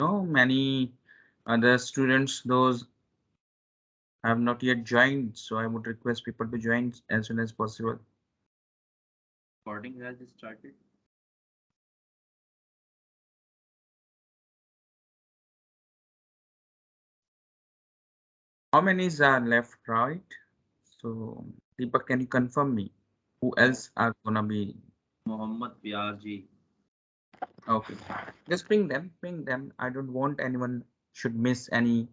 No, many other students, those have not yet joined, so I would request people to join as soon as possible. Recording has started. How many are left, right? So, Deepak, can you confirm me? Who else are gonna be? Mohammed Piarji. Okay, just ping them, ping them. I don't want anyone should miss any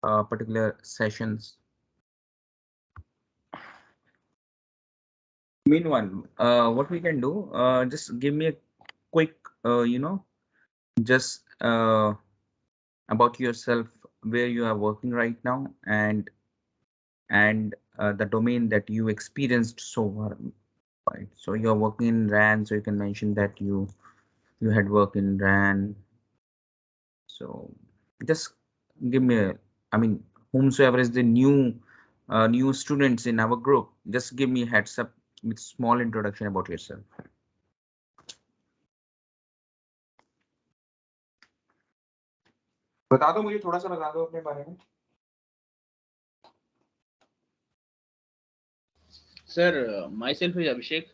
particular sessions. Meanwhile, what we can do, just give me a quick, just about yourself, where you are working right now, and the domain that you experienced so far. Right. So you're working in RAN, so you can mention that you had work in RAN. So just give me a, I mean, whomsoever is the new students in our group, just give me a heads up with small introduction about yourself. बता दो मुझे थोड़ा सा बता दो अपने बारे में. Sir, myself is Abhishek.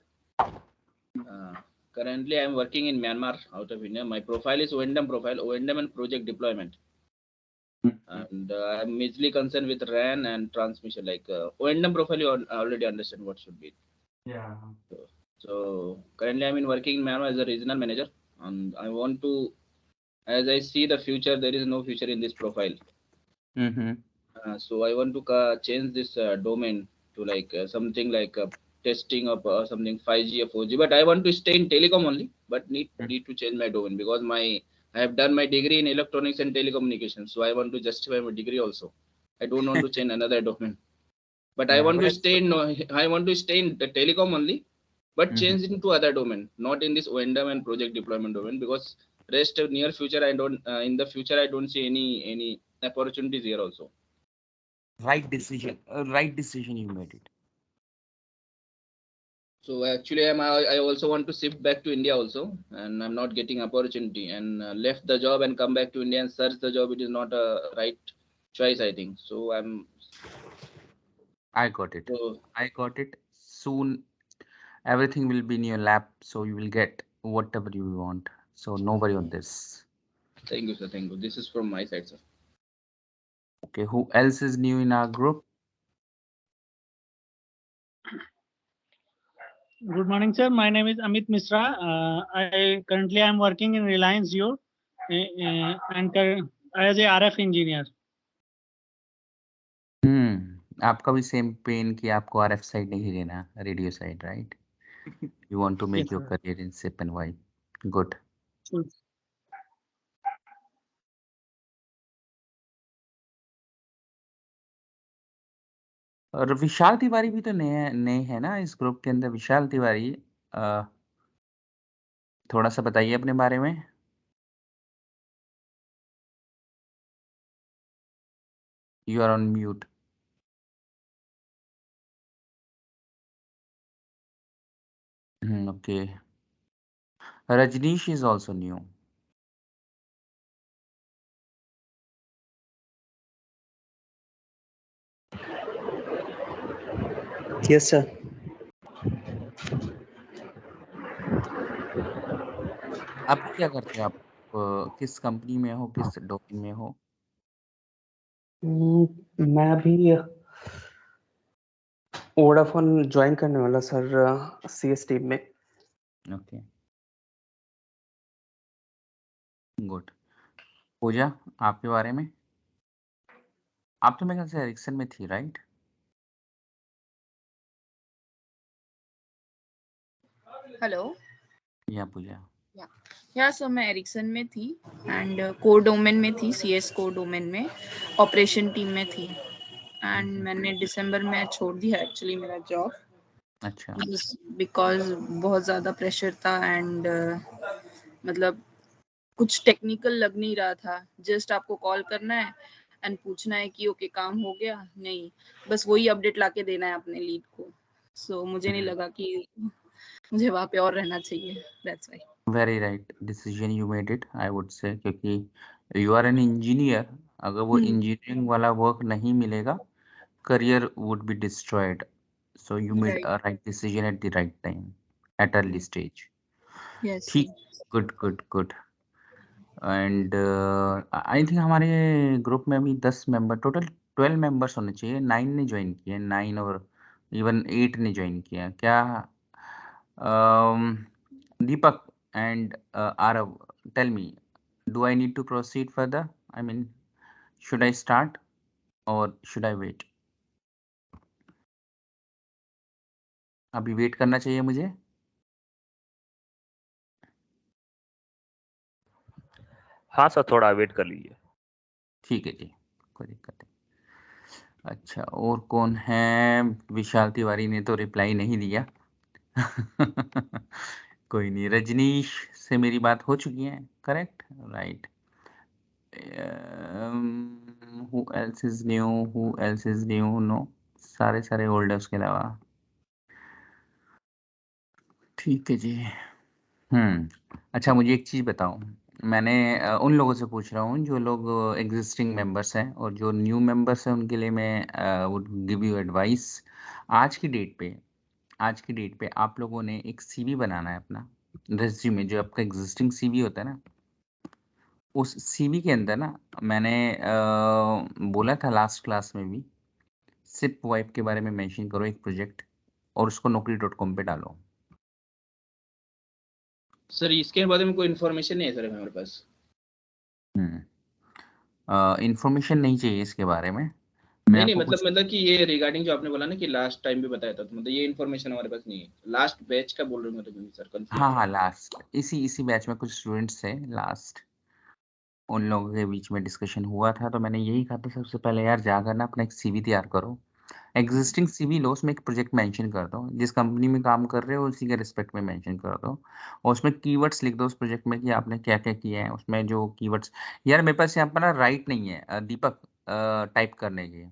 Currently, I am working in Myanmar, out of India. My profile is ONDM profile, ONDM and project deployment. And I'm majorly concerned with RAN and transmission. Like ONDM profile, you already understand what should be. Yeah. So currently, I'm working in Myanmar as a regional manager, and I want to, as I see the future, there is no future in this profile. So I want to change this domain to like something like testing of something 5G or 4G. But I want to stay in telecom only. But need to change my domain because I have done my degree in electronics and telecommunications. So I want to justify my degree also. I don't want to change another domain. But I want to stay in the telecom only, but change into other domain, not in this ONDM and project deployment domain, because rest of near future I don't in the future I don't see any opportunities here also. Right decision. Right decision you made it. So actually, I also want to shift back to India also, and I'm not getting opportunity, and left the job and come back to India and search the job. It is not a right choice, I think. So I got it. so I got it. Soon everything will be in your lap, so you will get whatever you want. So no worry on this. thank you, sir. Thank you. This is from my side, sir. Okay, who else is new in our group? Good morning, sir. My name is Amit Misra. I currently am working in Reliance Jio and as a RF engineer. आपका भी same pen कि आपको RF side नहीं लेना, radio side, right? You want to Yes, make your sir. career in SIP and why? Good. Sure. और विशाल तिवारी भी तो नए नए है ना इस ग्रुप के अंदर. विशाल तिवारी, थोड़ा सा बताइए अपने बारे में. You are on mute. Okay. Rajneesh is also new. Yes, sir. आप क्या करते हो? आप किस कंपनी में हो, किस डोमेन में हो? मैं अभी वोडाफोन ज्वाइन करने वाला सर, CS टीम में. Okay, good. पूजा, आपके बारे में? आप तो मेरे ख्याल से एरिक्सन में थी, राइट? हेलो. या पूजा? या सर, मैं एरिक्सन में थी एंड कोर डोमेन में थी, CS कोर डोमेन में ऑपरेशन टीम में थी. एंड मैंने दिसंबर में छोड़ दिया एक्चुअली मेरा जॉब. अच्छा. बिकॉज बहुत ज़्यादा प्रेशर था एंड मतलब कुछ टेक्निकल लग नहीं रहा था. जस्ट आपको कॉल करना है एंड पूछना है कि ओके काम हो गया, नहीं बस वही अपडेट लाके देना है अपने लीड को. सो मुझे नहीं लगा कि मुझे वहाँ पे और रहना चाहिए. That's why. Very right decision you made it, I would say, क्योंकि यू आर एन इंजीनियर, अगर वो हम्म। इंजीनियरिंग वाला वर्क नहीं मिलेगा, career would be destroyed. So you made Right. a right decision at the right time, at early stage. Yes. ठीक, good. And I think हमारे group में अभी 10 मेंबर, टोटल 12 मेंबर्स होने चाहिए। 9 ने ज्वाइन किए, 9 और इवन 8 ने ज्वाइन किया क्या? दीपक and Arav, tell me, do I need to proceed further? I mean, should I start or should I wait? अभी वेट करना चाहिए मुझे? हाँ सर, थोड़ा वेट कर लीजिए। ठीक है जी, कोई दिक्कत नहीं। अच्छा, और कौन है? विशाल तिवारी ने तो रिप्लाई नहीं दिया। कोई नहीं, रजनीश से मेरी बात हो चुकी है, correct, right. Who else is new? No, सारे ओल्ड है उसके अलावा। ठीक है जी। अच्छा, मुझे एक चीज़ बताओ, मैंने उन लोगों से पूछ रहा हूँ जो लोग एग्जिस्टिंग मेंबर्स हैं, और जो न्यू मेंबर्स हैं उनके लिए मैं वुड गिव यू एडवाइस। आज की डेट पे आप लोगों ने एक सीवी बनाना है अपना, रेज्यूमे, जो आपका एग्जिस्टिंग सीवी होता है ना, उस सीवी के अंदर ना, मैंने बोला था लास्ट क्लास में भी, सिप वाइप के बारे में मेंशन करो एक प्रोजेक्ट, और उसको naukri.com पे डालो। सर इसके बारे में कोई इन्फॉर्मेशन नहीं है सर हमारे पास। इंफॉर्मेशन नहीं चाहिए इसके बारे में, मैं नहीं आपको कुछ, मतलब कि ये रिगार्डिंग जो आपने बोला ना कि लास्ट टाइम भी बताया था, तो मतलब ये इन्फॉर्मेशन हमारे पास नहीं है। लास्ट बैच का बोल रहे हो मतलब सर, कंफ्यूज। हाँ लास्ट, इसी बैच में कुछ स्टूडेंट्स थे लास्ट, उन लोगों के बीच में डिस्कशन हुआ था, तो मैंने यही कहा था सबसे पहले यार जाकर ना अपना एक सीवी तैयार करो, एग्जिस्टिंग सीवी लो, उसमें एक प्रोजेक्ट मेंशन कर दो, जिस कंपनी में काम कर रहे हो उसी के रिस्पेक्ट में मेंशन कर दो, और उसमें कीवर्ड्स लिख दो उस प्रोजेक्ट में कि आपने क्या क्या किया है उसमें, जो कीवर्ड्स। यार मेरे पास यहाँ पर ना राइट नहीं है दीपक, टाइप करने के।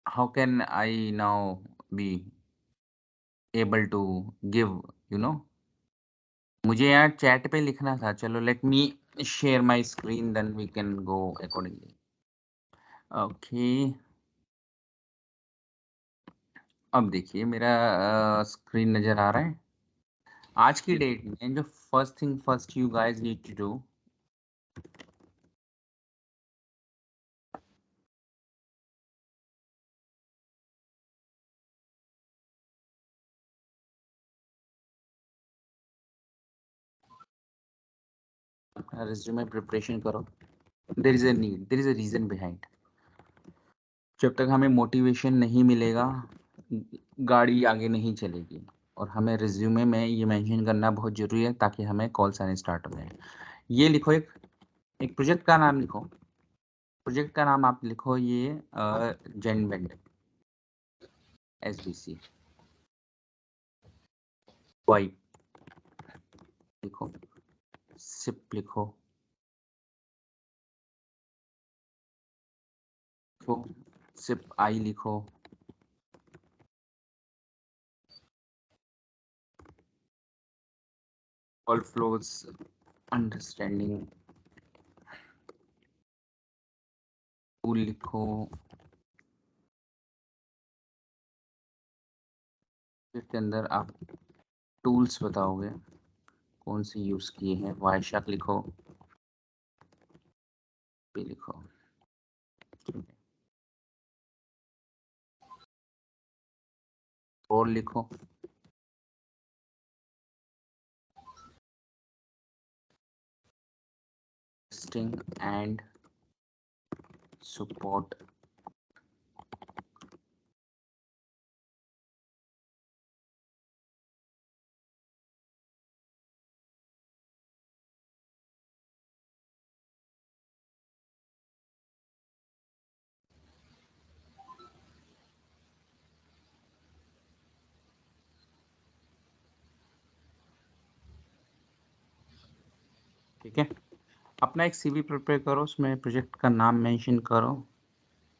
How can I now be able to give, you know, मुझे यहाँ चैट पे लिखना था। चलो, let me share my screen, then we can go accordingly. Okay, अब देखिए मेरा स्क्रीन नजर आ रहा है। आज की डेट में जो first thing first you guys need to do, resume preparation करो। There is a need, there is a reason behind. जब तक हमें मोटिवेशन नहीं मिलेगा, गाड़ी आगे नहीं चलेगी, और हमें रिज्यूमे में ये मेंशन करना बहुत जरूरी है ताकि हमें कॉल्स आने स्टार्ट हो जाए। ये लिखो, एक प्रोजेक्ट का नाम लिखो, प्रोजेक्ट का नाम आप लिखो ये जेनबेंड SBC वाइप लिखो, सिप लिखो, सिप आई लिखो, ऑल फ्लोज अंडरस्टैंडिंग टूल लिखो, इसके अंदर आप टूल्स बताओगे कौन से यूज किए हैं, वायशार्क लिखो, पे लिखो, और लिखो, टेस्टिंग एंड सपोर्ट, ठीक है। अपना एक CV प्रिपेयर करो, उसमें प्रोजेक्ट का नाम मेंशन करो,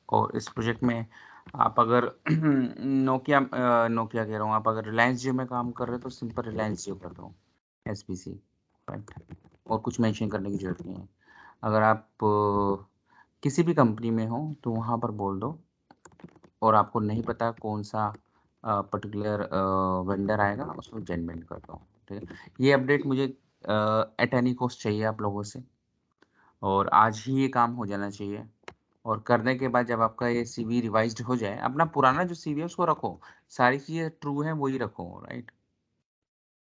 और इस प्रोजेक्ट में आप अगर नोकिया नोकिया कह रहा हूँ, आप अगर रिलायंस जियो में काम कर रहे हो तो सिंपल रिलायंस जियो कर दो, SPC, राइट, और कुछ मेंशन करने की जरूरत नहीं है। अगर आप किसी भी कंपनी में हो तो वहाँ पर बोल दो, और आपको नहीं पता कौन सा पर्टिकुलर वेंडर आएगा, उसको जेनमेंट कर दो, ठीक है। ये अपडेट मुझे एट एनी कॉस्ट चाहिए आप लोगों से, और आज ही ये काम हो जाना चाहिए। और करने के बाद जब आपका ये CV रिवाइज्ड हो जाए, अपना पुराना जो CV है उसको रखो, सारी चीज़ें ट्रू हैं वही रखो, राइट।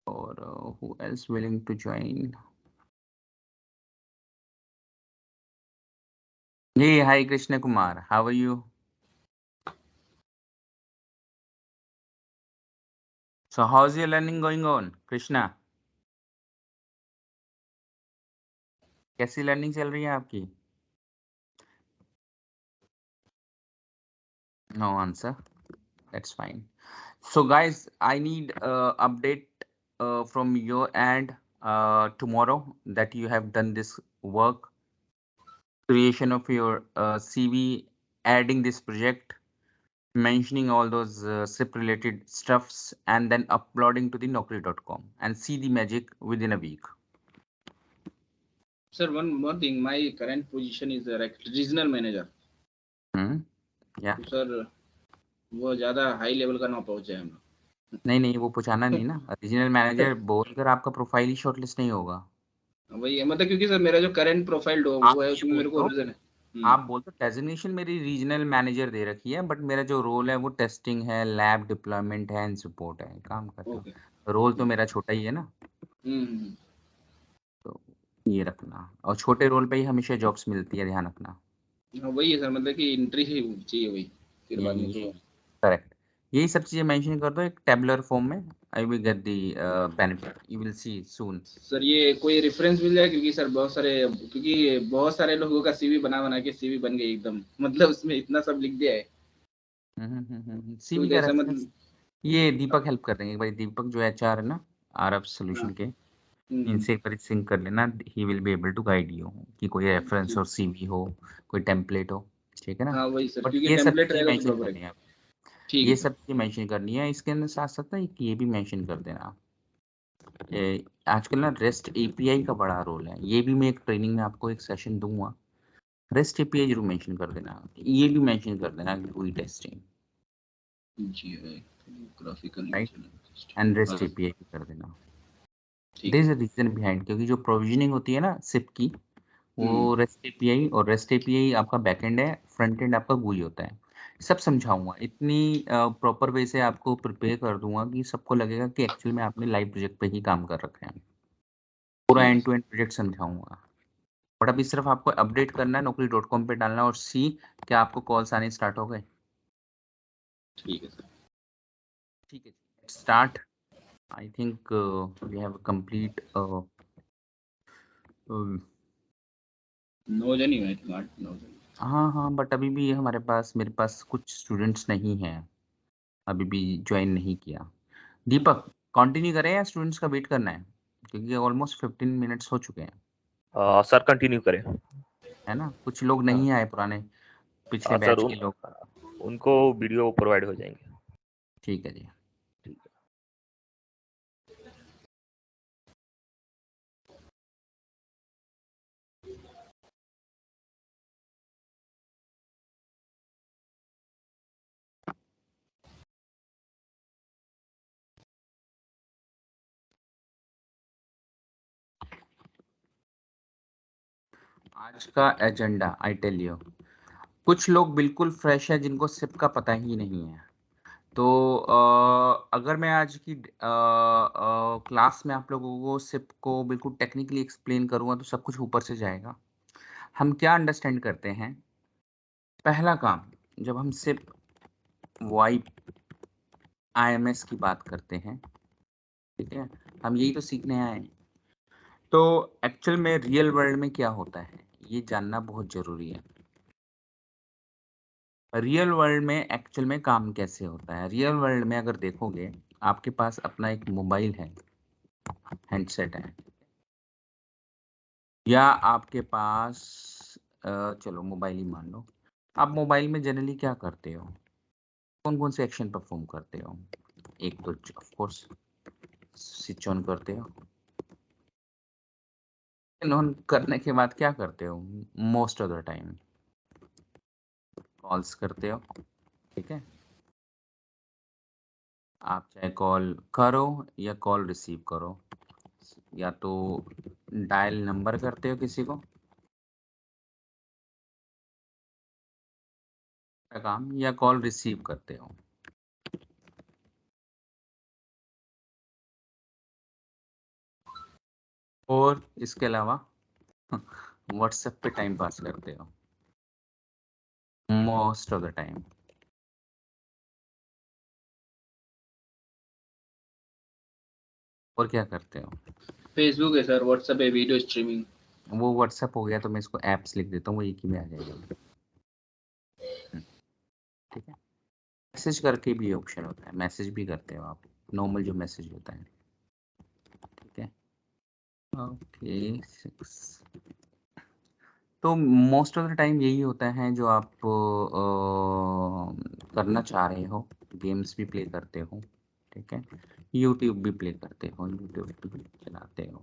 और who else willing to join? Hey, hi Krishna Kumar, how are you? So how's your learning going on, Krishna? कैसी लर्निंग चल रही है आपकी? No answer. That's fine. So guys, I need update from your end tomorrow that you have done this work, creation of your CV, adding this project, mentioning all those SIP related stuffs, and then uploading to the Naukri.com, and see the magic within a week. Sir, one more thing. My current position is regional manager. Yeah. तो sir वो ज्यादा high level का ना पहुंचे हम। नहीं वो पूछाना नहीं ना, रीजनल मैनेजर बोलकर आपका प्रोफाइल ही शॉर्टलिस्ट नहीं होगा। वही है, मतलब क्योंकि सर मेरा जो करंट प्रोफाइल वो आप है ये उसमें मेरे को बोल दो, रीजन है। आप बोल दो डेजिग्नेशन मेरी रीजनल मैनेजर दे रखी है, बट मेरा जो रोल है वो टेस्टिंग है, लैब डिप्लॉयमेंट है एंड सपोर्ट है, काम करता हूँ। ओके। रोल तो मेरा छोटा ही है ना, तो ये रखना, और छोटे रोल पे ही हमेशा जॉब्स मिलती है, ध्यान रखना। हाँ वही है सर, मतलब कि एंट्री ही चाहिए वही, फिर बाद में तो करेक्ट, यही सब चीजें मेंशन कर दो एक टेबुलर फॉर्म में। I will get the benefit, you will see soon. Sir ये कोई रेफरेंस मिल जाए, क्योंकि सर बहुत सारे लोगों का CV बना के CV बन गई एकदम, मतलब उसमें इतना सब लिख दिया है। CV का जैसा रेफरेंस मतलब ये दीपक हेल्प कर देंगे भाई, दीपक जो HR है ना RF सोल्यूशन के, इनसे एक बार सिंक कर लेना, he will be able to guide you कि कोई रेफरेंस और CV हो, कोई टेम्पलेट हो, ठीक है ना। हाँ वही सर, बट क्योंकि ये सब टेम्पलेट चीजें रहेगा तो मेंशन बराबर है। करनी है, ठीक ये है सर। सब चीजें मेंशन करनी है। इसके अंदर साथ साथ ना ये भी मेंशन कर देना, आजकल ना REST API का बड़ा रोल है, ये भी मैं एक ट्रेनिंग में आपको एक सेशन दूंगा। REST API जरूर मेंशन कर देना, ये भी मेंशन कर देना कि हुई टेस्टिंग, जी graphical right, and REST API भी कर देना। ठीक देयर इज है। अ रीजन बिहाइंड, क्योंकि जो प्रोविजनिंग होती है ना SIP की, वो REST API, और REST API आपका बैकएंड है, फ्रंट एंड आपका GUI होता है। सब समझाऊंगा, इतनी प्रॉपर वे से आपको प्रिपेयर कर दूंगा कि सबको लगेगा कि एक्चुअल में आपने लाइव प्रोजेक्ट पे ही काम कर रखा है। पूरा एंड टू एंड प्रोजेक्ट समझाऊंगा, बट अभी सिर्फ आपको अपडेट करना है, Naukri.com पे डालना और सी क्या आपको कॉल्स आने स्टार्ट हो गए। ठीक है सर। ठीक है, start. I think we have complete no जन ही स्मार्ट नो जन। हाँ, बट अभी भी हमारे पास, मेरे पास कुछ स्टूडेंट्स नहीं हैं, अभी भी ज्वाइन नहीं किया। दीपक कंटिन्यू करें या स्टूडेंट्स का वेट करना है, क्योंकि ऑलमोस्ट 15 मिनट्स हो चुके हैं। सर कंटिन्यू करें। है ना, कुछ लोग नहीं आए पुराने पिछले सर बैच के लोग। उनको वीडियो प्रोवाइड हो जाएंगे। ठीक है जी। ठीक है। आज का एजेंडा आई टेल यू, कुछ लोग बिल्कुल फ्रेश है जिनको सिप का पता ही नहीं है, तो अगर मैं आज की क्लास में आप लोगों को सिप को बिल्कुल टेक्निकली एक्सप्लेन करूंगा तो सब कुछ ऊपर से जाएगा। हम क्या अंडरस्टैंड करते हैं, पहला काम, जब हम सिप वाइप IMS की बात करते हैं, ठीक है, हम यही तो सीखने आए हैं। तो एक्चुअल में रियल वर्ल्ड में क्या होता है ये जानना बहुत जरूरी है। रियल वर्ल्ड में एक्चुअल में काम कैसे होता है, रियल वर्ल्ड में अगर देखोगे, आपके पास अपना एक मोबाइल है, हैंडसेट है, या आपके पास चलो मोबाइल ही मान लो, आप मोबाइल में जनरली क्या करते हो, कौन कौन से एक्शन परफॉर्म करते हो? एक तो ऑफ कोर्स स्विच ऑन करते हो, ऑन करने के बाद क्या करते हो? Most of the time calls करते हो, ठीक है। आप चाहे कॉल करो या कॉल रिसीव करो, या तो डायल नंबर करते हो किसी को का काम, या कॉल रिसीव करते हो। और इसके अलावा व्हाट्सएप पे टाइम पास करते हो मोस्ट ऑफ द टाइम। और क्या करते हो? फेसबुक है सर, व्हाट्सएप है, वीडियो स्ट्रीमिंग। वो व्हाट्सएप हो गया, तो मैं इसको एप्स लिख देता हूँ, वो एक ही में आ जाएगा, ठीक है। मैसेज करके भी ऑप्शन होता है, मैसेज भी करते हो आप, नॉर्मल जो मैसेज होता है, ठीक है। ओके 6। तो मोस्ट ऑफ द टाइम यही होता है जो आप करना चाह रहे हो। गेम्स भी प्ले करते हो, ठीक है। यूट्यूब भी प्ले करते हो, यूट्यूब भी चलाते हो।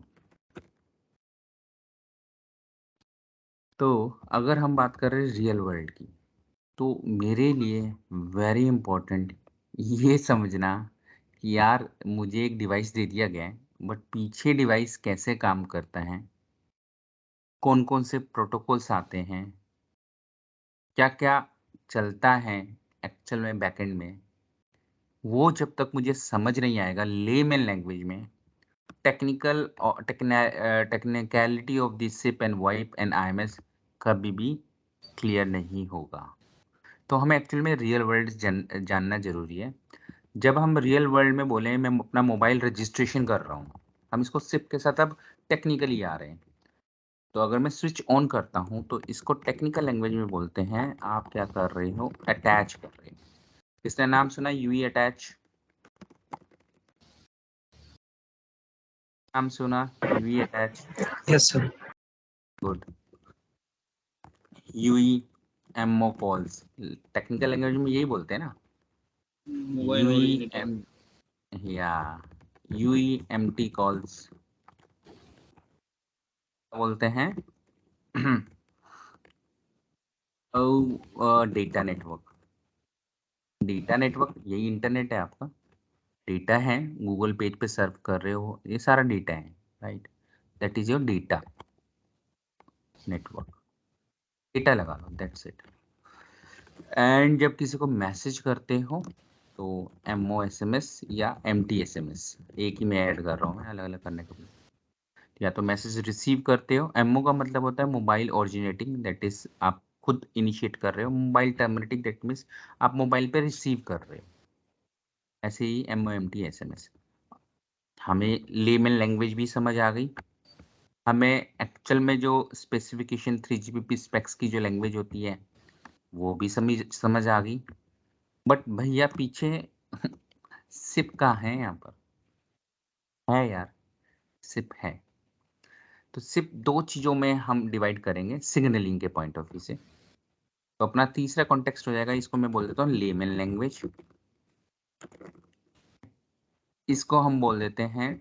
तो अगर हम बात करें रियल वर्ल्ड की, तो मेरे लिए वेरी इम्पोर्टेंट ये समझना कि यार मुझे एक डिवाइस दे दिया गया है, बट पीछे डिवाइस कैसे काम करता है, कौन कौन से प्रोटोकॉल्स आते हैं, क्या क्या चलता है एक्चुअल में बैकएंड में, वो जब तक मुझे समझ नहीं आएगा लेमैन लैंग्वेज में, टेक्निकल और technicality of this SIP and VoIP and IMS कभी भी क्लियर नहीं होगा। तो हमें एक्चुअल में रियल वर्ल्ड जानना जरूरी है। जब हम रियल वर्ल्ड में बोले मैं अपना मोबाइल रजिस्ट्रेशन कर रहा हूँ, हम इसको सिप के साथ अब टेक्निकली आ रहे हैं। तो अगर मैं स्विच ऑन करता हूँ तो इसको टेक्निकल लैंग्वेज में बोलते हैं आप क्या कर रहे हो, अटैच कर रहे हो। किसने नाम सुना यूई अटैच? नाम सुना UE attach? Yes sir. Good. UE MO calls technical language में यही बोलते हैं ना, मोबाइल यूई ओरिजिनेटर। एम या यूई एमटी कॉल्स बोलते हैं। डेटा नेटवर्क, डेटा नेटवर्क यही इंटरनेट है आपका, डेटा है, गूगल पेज पे सर्व कर रहे हो, ये सारा डेटा है, right. That is your data network, data लगा लो, दैट्स इट। एंड जब किसी को मैसेज करते हो तो एमओ एसएमएस या एमटी एसएमएस, एक ही में ऐड कर रहा हूँ मैं, अलग अलग करने के लिए। या तो मैसेज रिसीव करते हो, एमओ का मतलब होता है मोबाइल ओरिजिनेटिंग, दैट इज आप खुद इनिशिएट कर रहे हो, मोबाइल टर्मिनेटिंग दैट मीन्स आप मोबाइल पे रिसीव कर रहे हो। ऐसे ही एमओ एमटी एसएमएस। हमें लेमन लैंग्वेज भी समझ आ गई, हमें एक्चुअल में जो स्पेसिफिकेशन 3GPP स्पेक्स की जो लैंग्वेज होती है वो भी समझ आ गई। बट भैया पीछे सिप कहाँ है? यहाँ पर है यार, सिप है। तो सिर्फ दो चीजों में हम डिवाइड करेंगे सिग्नलिंग के पॉइंट ऑफ व्यू से। तो अपना तीसरा कॉन्टेक्स्ट हो जाएगा, इसको मैं बोल देता हूँ लेमन लैंग्वेज, इसको हम बोल देते हैं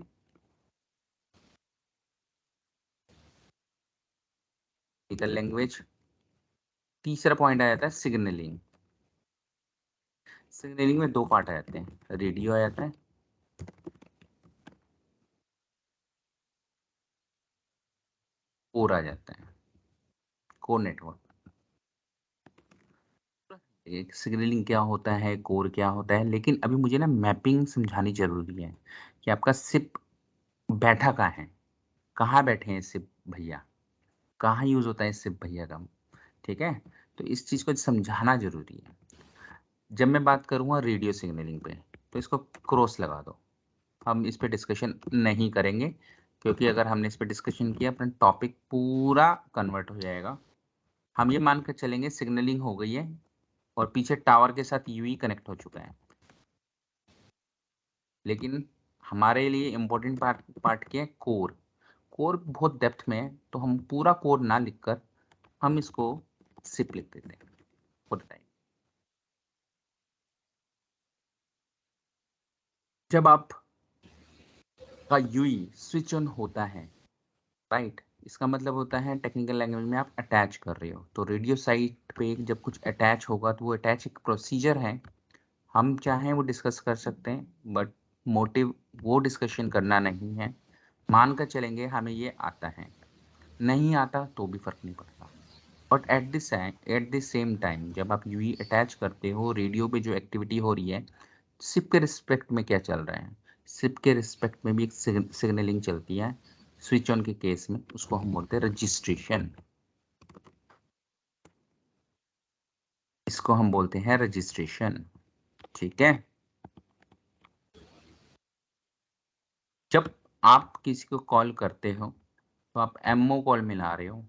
टेक्निकल लैंग्वेज। तीसरा पॉइंट आ जाता है सिग्नलिंग। सिग्नलिंग में दो पार्ट आ जाते हैं, रेडियो आ जाता है कोर आ जाता है, कोर नेटवर्क। एक सिग्नलिंग क्या होता है, कोर क्या होता है, लेकिन अभी मुझे ना मैपिंग समझानी जरूरी है कि आपका सिप बैठा कहाँ है, कहाँ बैठे हैं सिप भैया, कहाँ यूज होता है सिप भैया का, ठीक है। तो इस चीज को समझाना जरूरी है। जब मैं बात करूंगा रेडियो सिग्नलिंग पे तो इसको क्रॉस लगा दो, हम इस पे डिस्कशन नहीं करेंगे, क्योंकि अगर हमने इस पे डिस्कशन किया अपना टॉपिक पूरा कन्वर्ट हो जाएगा। हम ये मानकर चलेंगे सिग्नलिंग हो गई है और पीछे टावर के साथ यूई कनेक्ट हो चुका है, लेकिन हमारे लिए इम्पोर्टेंट पार्ट क्या है, कोर। कोर बहुत डेप्थ में है, तो हम पूरा कोर ना लिखकर हम इसको सिप लिख देते हैं फॉर द टाइम। जब आप का यूई स्विच ऑन होता है, राइट, इसका मतलब होता है टेक्निकल लैंग्वेज में आप अटैच कर रहे हो। तो रेडियो साइट पे जब कुछ अटैच होगा तो वो अटैच एक प्रोसीजर है, हम चाहें वो डिस्कस कर सकते हैं, बट मोटिव वो डिस्कशन करना नहीं है। मान कर चलेंगे हमें ये आता है, नहीं आता तो भी फर्क नहीं पड़ता। But at the same time जब आप यूई अटैच करते हो, रेडियो पे जो एक्टिविटी हो रही है, सिप के रिस्पेक्ट में क्या चल रहा है, सिप के रिस्पेक्ट में भी एक सिग्नलिंग चलती है। स्विच ऑन के केस में उसको हम बोलते हैं रजिस्ट्रेशन, इसको हम बोलते हैं रजिस्ट्रेशन। ठीक है, जब आप किसी को कॉल करते हो तो आप एमओ कॉल मिला रहे हो।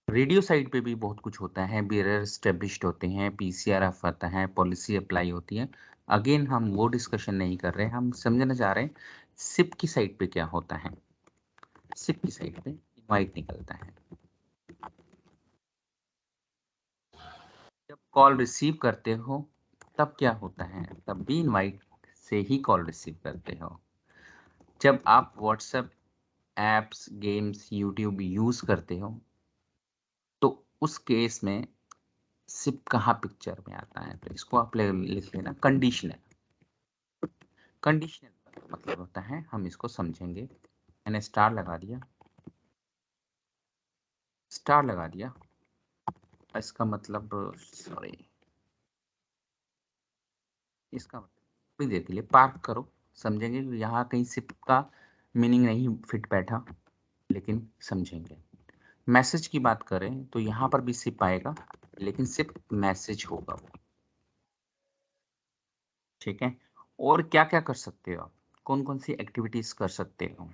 रेडियो साइड पे भी बहुत कुछ होता है, बेरर एस्टेब्लिश्ड होते हैं, पीसीआरएफ आता है, पॉलिसी अप्लाई होती है। अगेन हम वो डिस्कशन नहीं कर रहे, हम समझना चाह रहे हैं सिप की साइड पे क्या होता है। सिप की साइड पे इनवाइट निकलता है। जब कॉल रिसीव करते हो तब क्या होता है, तब भी इनवाइट से ही कॉल रिसीव करते हो। जब आप WhatsApp apps, games, YouTube use करते हो तो उस केस में सिप कहाँ पिक्चर में आता है, तो इसको आप लिख लेना कंडीशनल। कंडीशनल मतलब होता है, हम इसको समझेंगे। मैंने स्टार लगा दिया, स्टार लगा दिया, इसका मतलब सॉरी, इसका मतलब भी देख लिए पार्क करो, समझेंगे। यहाँ कहीं सिप का मीनिंग नहीं फिट बैठा, लेकिन समझेंगे। मैसेज की बात करें तो यहाँ पर भी सिप आएगा, लेकिन सिप मैसेज होगा वो। ठीक है, और क्या क्या कर सकते हो आप, कौन कौन सी एक्टिविटीज कर सकते हो,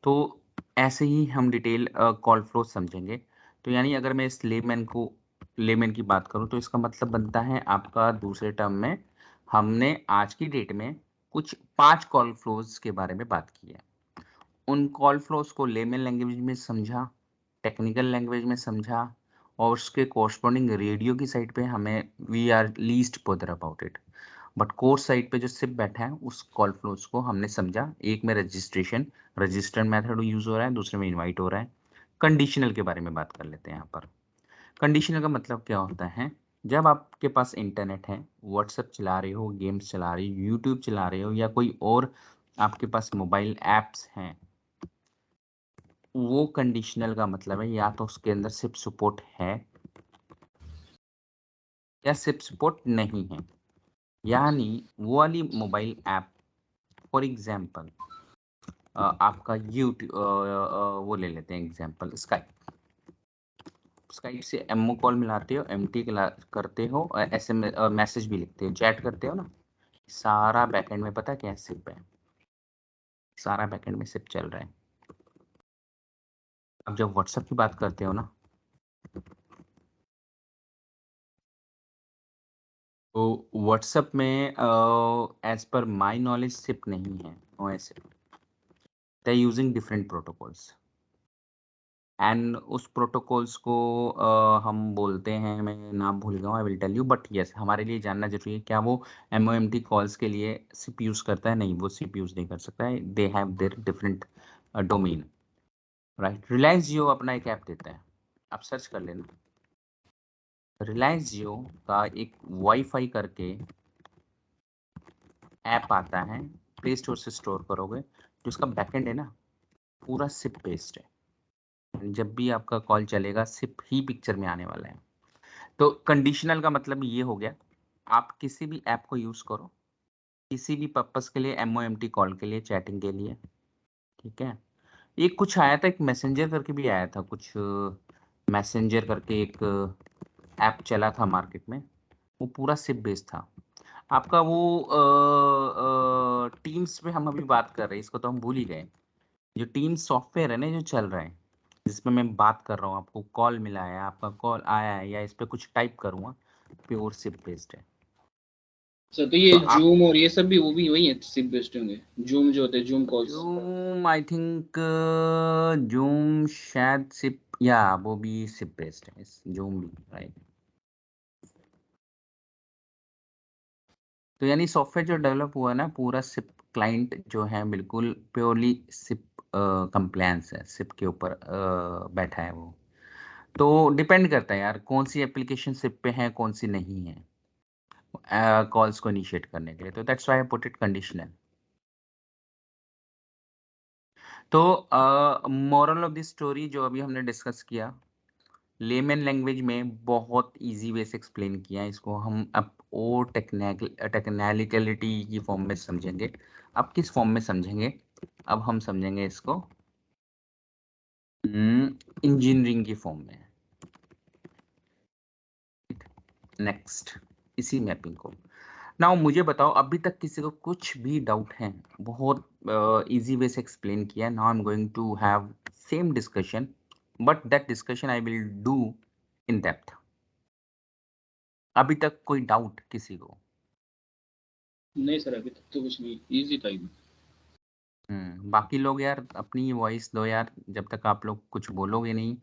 तो ऐसे ही हम डिटेल कॉल फ्लो समझेंगे। तो यानी अगर मैं इस लेमैन की बात करूं तो इसका मतलब बनता है आपका, दूसरे टर्म में हमने आज की डेट में कुछ 5 कॉल फ्लोज के बारे में बात की है। उन कॉल फ्लोज को लेमैन लैंग्वेज में समझा, टेक्निकल लैंग्वेज में समझा, और उसके कॉरस्पॉन्डिंग रेडियो की साइड पे हमें we are least bother about it. But course side पे जो सिप बैठा है उस कॉल फ्लोज को हमने समझा। एक में रजिस्ट्रेशन, रजिस्टर्ड मेथड यूज हो रहा है, दूसरे में इनवाइट हो रहा है। कंडीशनल के बारे में बात कर लेते हैं यहाँ पर। कंडीशनल का मतलब क्या होता है, जब आपके पास इंटरनेट है, व्हाट्सएप चला रहे हो, गेम्स चला रहे हो, यूट्यूब चला रहे हो, या कोई और आपके पास मोबाइल एप्स हैं, वो कंडीशनल का मतलब है या तो उसके अंदर सिप सपोर्ट है या सिप सपोर्ट नहीं है। यानी वो वाली मोबाइल ऐप, फॉर एग्जांपल आपका यूट्यूब, वो ले लेते हैं एग्जांपल स्काइप। स्काइप से एमओ कॉल मिलाते हो, एमटी करते हो, एसएमएस मैसेज भी लिखते हो, चैट करते हो ना, सारा बैकएंड में पता क्या है, सिप है। सारा बैकएंड में सिप चल रहा है। अब जब व्हाट्सएप की बात करते हो ना, तो व्हाट्सएप में as per my knowledge SIP नहीं है, नो ऐसे, they using different protocols and उस प्रोटोकॉल्स को हम बोलते हैं, मैं नाम भूल गया हूँ, I will tell you, but yes हमारे लिए जानना जरूरी है। क्या वो एमओएमटी कॉल्स के लिए सिप यूज करता है? नहीं, वो सिप यूज नहीं कर सकता है। They have their different domain, right. Reliance Jio अपना एक ऐप देता है, आप सर्च कर लेना। रिलायंस जियो का एक वाईफाई करके ऐप आता है, प्ले स्टोर से स्टोर करोगे, जो उसका बैकएंड है ना, पूरा सिप बेस्ड है। जब भी आपका कॉल चलेगा सिप ही पिक्चर में आने वाला है। तो कंडीशनल का मतलब ये हो गया, आप किसी भी ऐप को यूज करो किसी भी पर्पस के लिए, एमओएमटी कॉल के लिए, चैटिंग के लिए। ठीक है, एक कुछ आया था, एक मैसेंजर करके भी आया था, कुछ मैसेंजर करके एक ऐप चला था मार्केट में, वो पूरा सिप बेस्ड था। आपका वो टीम्स पे हम अभी बात कर रहे हैं, इसको तो हम भूल ही गए। जो टीम्स सॉफ्टवेयर है ना जो चल रहा है, जिसमें मैं बात कर रहा हूँ, आपको कॉल मिला है, आपका कॉल आया है, या इस पे कुछ टाइप करूँगा, प्योर सिप बेस्ड है। सर तो ये तो आप जूम और ये सब भी वो भी वही है, सिप बेस्ड होंगे। जूम जो होते हैं, zoom calls. Zoom I think, zoom शायद सिप, या वो भी सिप बेस्ड है, जूम भी, राइट। तो यानी सॉफ्टवेयर जो डेवलप हुआ ना पूरा सिप क्लाइंट जो है बिल्कुल प्योरली सिप कंप्लायंस है, सिप के ऊपर बैठा है वो। तो डिपेंड करता है यार कौन सी एप्लीकेशन सिप पे है कौन सी नहीं है कॉल्स को इनिशिएट करने के लिए। तो that's why I put it conditional. तो मोरल ऑफ द स्टोरी जो अभी हमने डिस्कस किया लेमन लैंग्वेज में बहुत इजी वे से एक्सप्लेन किया है इसको। हम अब और टेक्निकलिटी की फॉर्म में समझेंगे। अब किस फॉर्म में समझेंगे? अब हम समझेंगे इसको इंजीनियरिंग की फॉर्म में। नेक्स्ट इसी मैपिंग को नाउ मुझे बताओ अभी तक किसी को कुछ भी डाउट है? बहुत इजी वे से एक्सप्लेन किया। Now I am going to have same discussion but that discussion I will do in depth. अभी तक कोई डाउट किसी को? नहीं सर, अभी तक तो कुछ नहीं, इजी था एकदम। बाकी लोग यार अपनी वॉइस दो यार, जब तक आप लोग कुछ बोलोगे नहीं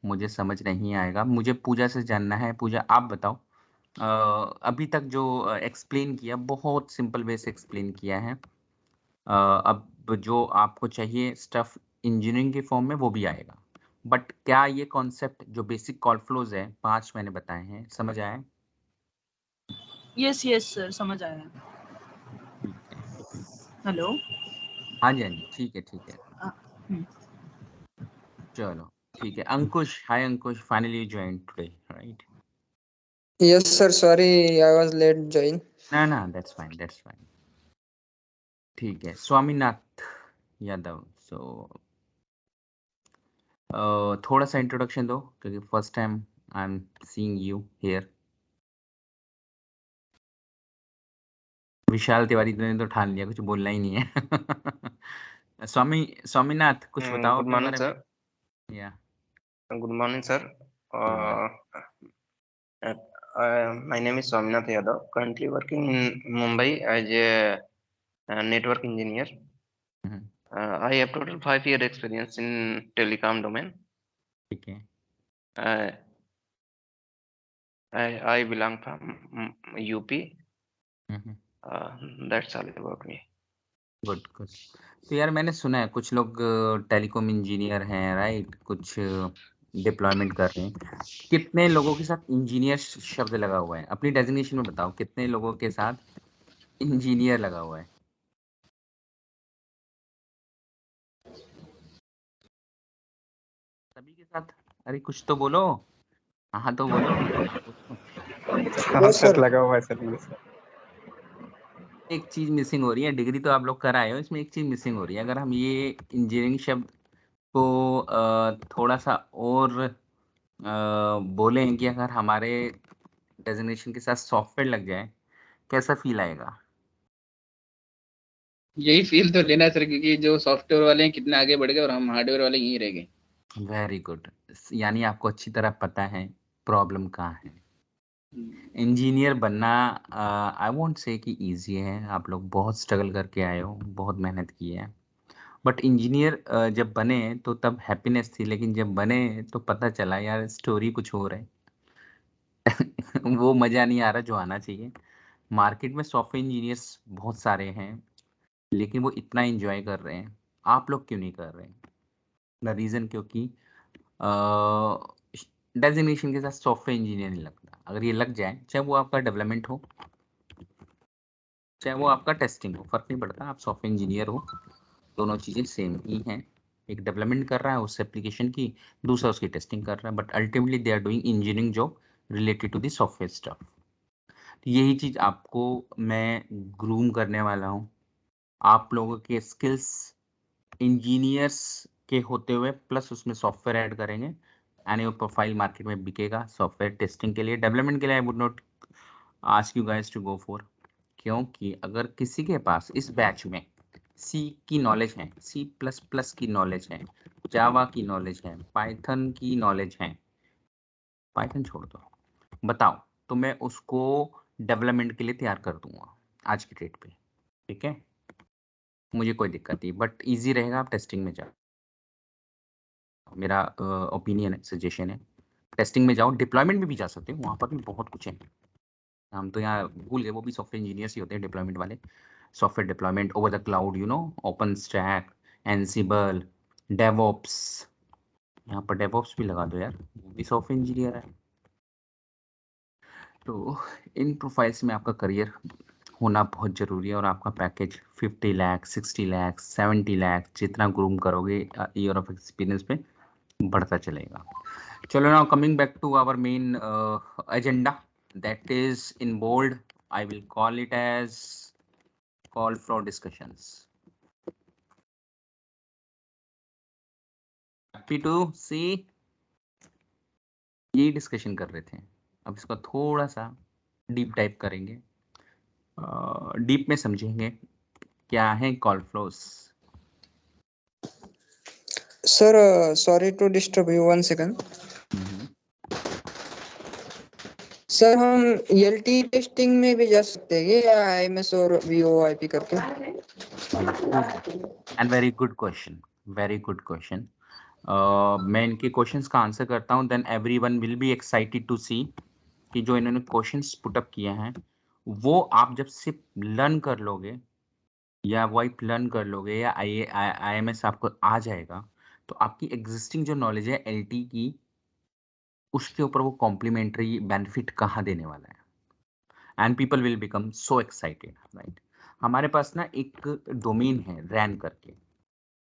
मुझे समझ नहीं आएगा। मुझे पूजा से जानना है। पूजा आप बताओ अभी तक जो एक्सप्लेन किया बहुत सिंपल वे से एक्सप्लेन किया है। अब जो आपको चाहिए स्टफ इंजीनियरिंग के फॉर्म में वो भी आएगा बट क्या ये कॉन्सेप्ट जो बेसिक कॉल फ्लोज है 5 मैंने बताए हैं समझ आया? यस यस सर, समझ आया। ठीक है। हेलो। हाँ जी हाँ जी ठीक है ठीक है। हम्म। चलो ठीक है। Ankush, hi Ankush, finally join today right? Yes, sir. Sorry, I was late join. ना ना दैट्स फाइन दैट्स फाइन। ठीक है। स्वामीनाथ यादव, सो थोड़ा सा इंट्रोडक्शन दो क्योंकि first time I am seeing you here. Vishal Tiwari ने तो ठान लिया कुछ बोलना ही नहीं है। स्वामीनाथ कुछ बताओ Good अपने morning, बारे sir. में। या Good morning, sir. morning. My name is Swaminath Yadav. Currently working in Mumbai as a network engineer. I have total 5-year experience in telecom domain. ठीक है। I belong from UP. That's all about me. Good good. तो यार मैंने सुना है कुछ लोग telecom engineer हैं राइट, कुछ डिप्लॉयमेंट कर रहे हैं। कितने लोगों के साथ इंजीनियर शब्द लगा हुआ है? अपनी डेजिग्नेशन में बताओ कितने लोगों के साथ इंजीनियर लगा हुआ है? सभी के साथ? अरे कुछ तो बोलो। हाँ तो बोलो कुछ तो। हाँ सर लगा हुआ है सर मेरे साथ। एक चीज मिसिंग हो रही है। डिग्री तो आप लोग कर आए हो, इसमें एक चीज मिसिंग हो रही है। अगर हम ये इंजीनियरिंग शब्द को थोड़ा सा और बोलें कि अगर हमारे डेजिग्नेशन के साथ सॉफ्टवेयर लग जाए कैसा फील आएगा? यही फील तो लेना सर, क्योंकि जो सॉफ्टवेयर वाले हैं कितने आगे बढ़ गए और हम हार्डवेयर वाले यहीं रह गए। Very good. यानी आपको अच्छी तरह पता है प्रॉब्लम कहाँ है। इंजीनियर बनना आई वोंट से कि इजी है। आप लोग बहुत स्ट्रगल करके आए हो, बहुत मेहनत की है। बट इंजीनियर जब बने तो तब हैप्पीनेस थी, लेकिन जब बने तो पता चला यार स्टोरी कुछ और है। वो मज़ा नहीं आ रहा जो आना चाहिए। मार्केट में सॉफ्टवेयर इंजीनियर्स बहुत सारे हैं लेकिन वो इतना एंजॉय कर रहे हैं, आप लोग क्यों नहीं कर रहे हैं? द रीज़न क्योंकि डेजिग्नेशन के साथ सॉफ्टवेयर इंजीनियर नहीं लगता। अगर ये लग जाए, चाहे वो आपका डेवलपमेंट हो चाहे वो आपका टेस्टिंग हो, फर्क नहीं पड़ता। आप सॉफ्टवेयर इंजीनियर हो, दोनों चीज़ें सेम ही हैं। एक डेवलपमेंट कर रहा है उस एप्लीकेशन की, दूसरा उसकी टेस्टिंग कर रहा है, but ultimately they are doing engineering job related to the software stuff. तो यही चीज़ आपको मैं ग्रूम करने वाला हूँ। आप लोगों के स्किल्स इंजीनियर्स के होते हुए प्लस उसमें सॉफ्टवेयर ऐड करेंगे एंड योर प्रोफाइल मार्केट में बिकेगा सॉफ्टवेयर टेस्टिंग के लिए। डेवलपमेंट के लिए I would not ask you guys to go for, क्योंकि अगर किसी के पास इस बैच में सी की नॉलेज है, सी प्लस प्लस की नॉलेज है, जावा की नॉलेज है, पाइथन की नॉलेज है, पाइथन छोड़ दो, बताओ, तो मैं उसको डेवलपमेंट के लिए तैयार कर दूंगा आज की डेट पे। ठीक है, मुझे कोई दिक्कत नहीं, बट इजी रहेगा आप टेस्टिंग में जाओ। मेरा ओपिनियन है, सजेशन है, टेस्टिंग में जाओ। डिप्लॉयमेंट में भी जा सकते हो, वहाँ पर भी बहुत कुछ है। हम तो यहाँ भूल गए, वो भी सॉफ्टवेयर इंजीनियर्स ही होते हैं डिप्लॉयमेंट वाले। Software deployment over the cloud, you know, open stack, एनसिबल, DevOps. यहाँ पर डेवऑप्स भी लगा दो यार, वो भी सॉफ्टवेयर इंजीनियर है। तो इन प्रोफाइल्स में आपका करियर होना बहुत ज़रूरी है, और आपका पैकेज 50 लाख, 60 लाख, 70 लाख, जितना ग्रूम करोगे ईयर ऑफ एक्सपीरियंस पे बढ़ता चलेगा। चलो, now coming back to our main agenda, that is in bold, I will call it as call for discussions. Happy to see, यही डिस्कशन कर रहे थे, अब इसका थोड़ा सा डीप टाइप करेंगे, डीप में समझेंगे क्या है call flows. Sir, sorry to disturb you 1 second. Sir हम ELT टेस्टिंग में भी जा सकते हैं या IMS और VoIP करके? And very good question, very good question. मैं इनके क्वेश्चंस का आंसर करता हूँ, then everyone will be excited to see कि जो इन्होंने क्वेश्चंस पुट अप किए हैं वो आप जब सिर्फ लर्न कर लोगे या वाइप लर्न कर लोगे या IMS आपको आ जाएगा, तो आपकी एग्जिस्टिंग जो नॉलेज है LT की, उसके ऊपर वो कॉम्प्लीमेंट्री बेनिफिट कहाँ देने वाला है, and people will become so excited, right. हमारे पास ना एक डोमेन है रैन करके,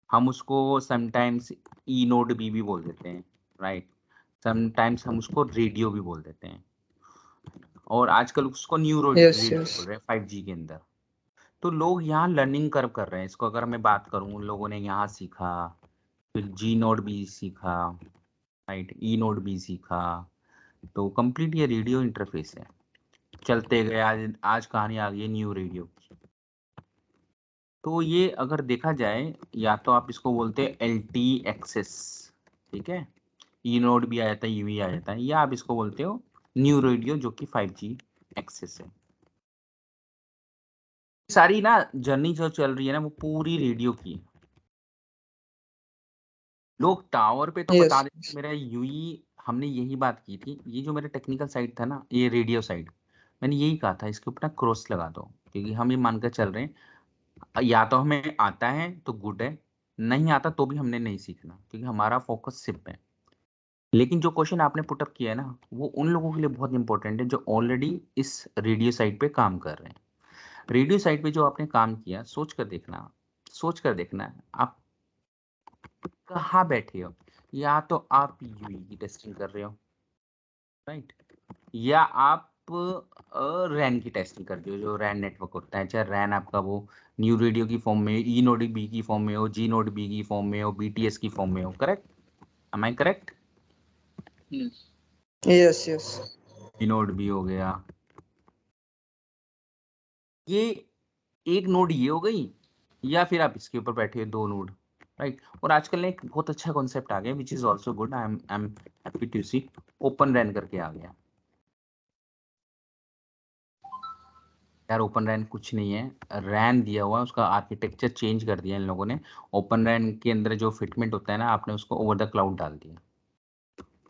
हम उसको समटाइम्स ई नोड बी भी बोल देते हैं, राइट। समटाइम्स हम उसको रेडियो भी बोल देते हैं, और आजकल उसको न्यूरो रेडियो बोल रहे हैं 5G के अंदर। तो लोग यहाँ लर्निंग कर्व कर रहे हैं इसको। अगर मैं बात करूँ, उन लोगों ने यहाँ सीखा, फिर G नोड बी सीखा, राइट, ई नोड बी सीखा, तो कंप्लीट ये रेडियो इंटरफेस है। चलते गए आज कहानी आ गई न्यू रेडियो की। तो ये अगर देखा जाए, या तो आप इसको बोलते हैं LT एक्सेस, ठीक है, ई नोड भी आ जाता है, यूवी आ जाता है, या आप इसको बोलते हो न्यू रेडियो जो कि 5G एक्सेस है। सारी ना जर्नी जो चल रही है ना, वो पूरी रेडियो की है। लोग टावर पे तो बता देते मेरा यूई, हमने यही बात की थी, ये जो मेरा टेक्निकल साइड था ना, ये रेडियो साइड, मैंने यही कहा था इसके ऊपर ना क्रॉस लगा दो, क्योंकि हम ये मानकर चल रहे हैं या तो हमें आता है तो गुड है, नहीं आता तो भी हमने नहीं सीखना, क्योंकि हमारा फोकस सिर्फ है। लेकिन जो क्वेश्चन आपने पुटअप किया है ना, वो उन लोगों के लिए बहुत इंपॉर्टेंट है जो ऑलरेडी इस रेडियो साइड पे काम कर रहे हैं। रेडियो साइड पे जो आपने काम किया, सोच कर देखना, सोच कर देखना, आप कहाँ बैठे हो, या तो आप यूई की टेस्टिंग कर रहे हो, राइट, या आप रैन की टेस्टिंग करते हो, जो रैन नेटवर्क होता है, चाहे रैन आपका वो न्यू रेडियो की फॉर्म में, ई नोड बी की फॉर्म में हो, जी नोड बी की फॉर्म में हो, BTS की फॉर्म में हो, correct? Am I correct? Yes yes. E node B हो गया, ये एक नोड ये हो गई, या फिर आप इसके ऊपर बैठे हो 2 नोड, राइट। और आजकल एक बहुत अच्छा कॉन्सेप्ट आ गया which is also good, I am happy to see, open RAN करके आ गया। यार ओपन रैन कुछ नहीं है, रैन दिया हुआ, उसका आर्किटेक्चर चेंज कर दिया इन लोगों ने। ओपन रैन के अंदर जो फिटमेंट होता है ना, आपने उसको ओवर द क्लाउड डाल दिया,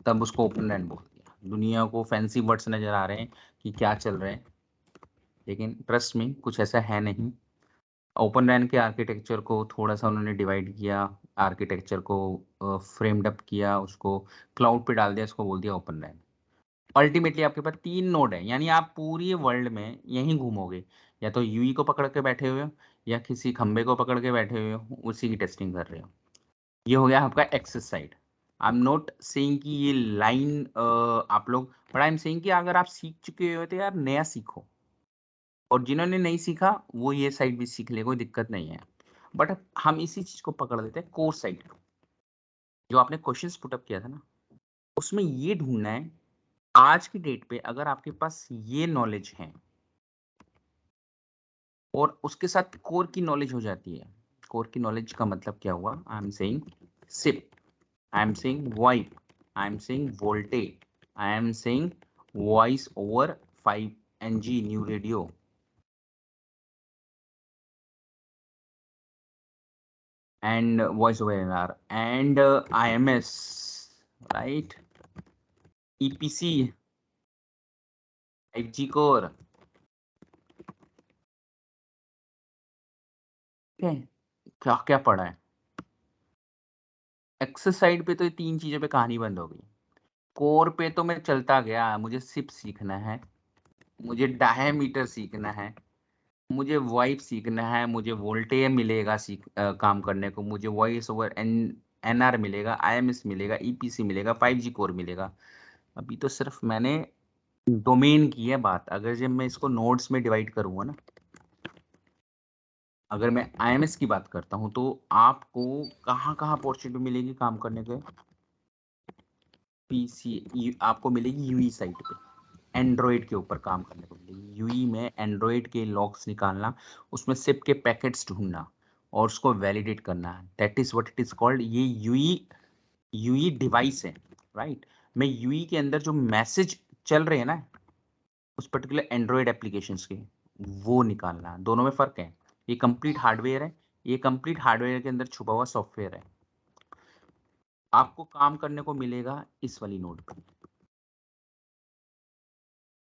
तब उसको ओपन रैन बोल दिया। दुनिया को फैंसी वर्ड्स नजर आ रहे हैं कि क्या चल रहे हैं, लेकिन ट्रस्ट में कुछ ऐसा है नहीं। ओपन रैन के आर्किटेक्चर को थोड़ा सा उन्होंने डिवाइड किया, आर्किटेक्चर को फ्रेम्ड अप किया, उसको क्लाउड पे डाल दिया, इसको बोल दिया ओपन रैन। अल्टीमेटली आपके पास 3 नोड है, यानी आप पूरी वर्ल्ड में यहीं घूमोगे, या तो यूई को पकड़ के बैठे हुए हो, या किसी खंबे को पकड़ के बैठे हुए हो, उसी की टेस्टिंग कर रहे हो। ये हो गया आपका access side. I am not saying कि ये लाइन आप लोग, बट आई एम सेइंग कि अगर आप सीख चुके हो तो यार नया सीखो, और जिन्होंने नहीं सीखा वो ये साइड भी सीख ले, कोई दिक्कत नहीं है। बट हम इसी चीज को पकड़ लेते हैं कोर साइड को, जो आपने क्वेश्चंस पुटअप किया था ना, उसमें ये ढूंढना है आज की डेट पे अगर आपके पास ये नॉलेज है और उसके साथ कोर की नॉलेज हो जाती है। कोर की नॉलेज का मतलब क्या हुआ? I am saying SIP, I am saying VoIP, I am saying VoLTE, I am saying voice over 5G new radio, and voice over NR and IMS, right? EPC, 5G core, ठीक है, क्या क्या पढ़ा है। एक्सेस साइड पे तो ये 3 चीजों पे कहानी बंद हो गई। कोर पे तो मैं चलता गया, मुझे सिप सीखना है, मुझे डायमीटर सीखना है, मुझे वाइप सीखना है, मुझे वोल्टेज मिलेगा काम करने को, मुझे वॉइस ओवर एनआर मिलेगा, आईएमएस मिलेगा, ईपीसी मिलेगा, 5G कोर मिलेगा। अभी तो सिर्फ मैंने डोमेन की है बात। अगर जब मैं इसको नोड्स में डिवाइड करूंगा ना, अगर मैं आईएमएस की बात करता हूं तो आपको कहाँ कहाँ अपॉर्चुनिटी मिलेगी काम करने के। पीसी आपको मिलेगी यूई साइट पे, एंड्रॉइड के ऊपर काम करने को मिलेगी। यूई में एंड्रॉइड के लॉग्स निकालना, उसमें सिप के पैकेट्स ढूंढना और उसको वैलिडेट करना, that is what it is called. ये यूई डिवाइस है, राइट। मैं यूई के अंदर जो मैसेज चल रहे हैं ना उस पर्टिकुलर एंड्रॉइड एप्लीकेशंस के, वो निकालना। दोनों में फर्क है। ये कंप्लीट हार्डवेयर है, ये कंप्लीट हार्डवेयर के अंदर छुपा हुआ सॉफ्टवेयर है। आपको काम करने को मिलेगा इस वाली नोड पे।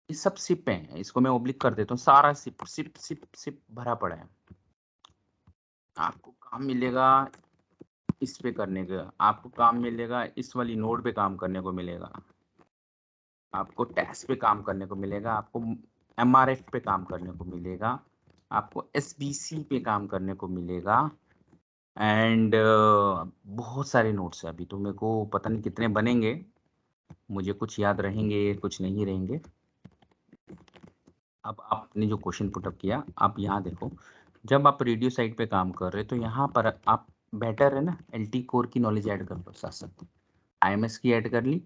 ये सब सिप है, इसको मैं ओब्लिक कर देता हूँ। सारा सिप सिप सिप सिप भरा पड़ा है। आपको काम मिलेगा इस पे करने का, आपको काम मिलेगा इस वाली नोड पे काम करने को मिलेगा, आपको टेस्ट पे काम करने को मिलेगा, आपको एमआरएफ पे काम करने को मिलेगा, आपको एसबीसी पे काम करने को मिलेगा। एंड बहुत सारे नोट्स है। अभी तो मेरे को पता नहीं कितने बनेंगे, मुझे कुछ याद रहेंगे कुछ नहीं रहेंगे। अब आपने जो क्वेश्चन पुटअप किया, आप यहाँ देखो, जब आप रेडियो साइड पे काम कर रहे हो तो यहाँ पर आप बेटर है ना एलटी कोर की नॉलेज ऐड कर लो साथ साथ। आईएमएस की ऐड कर ली,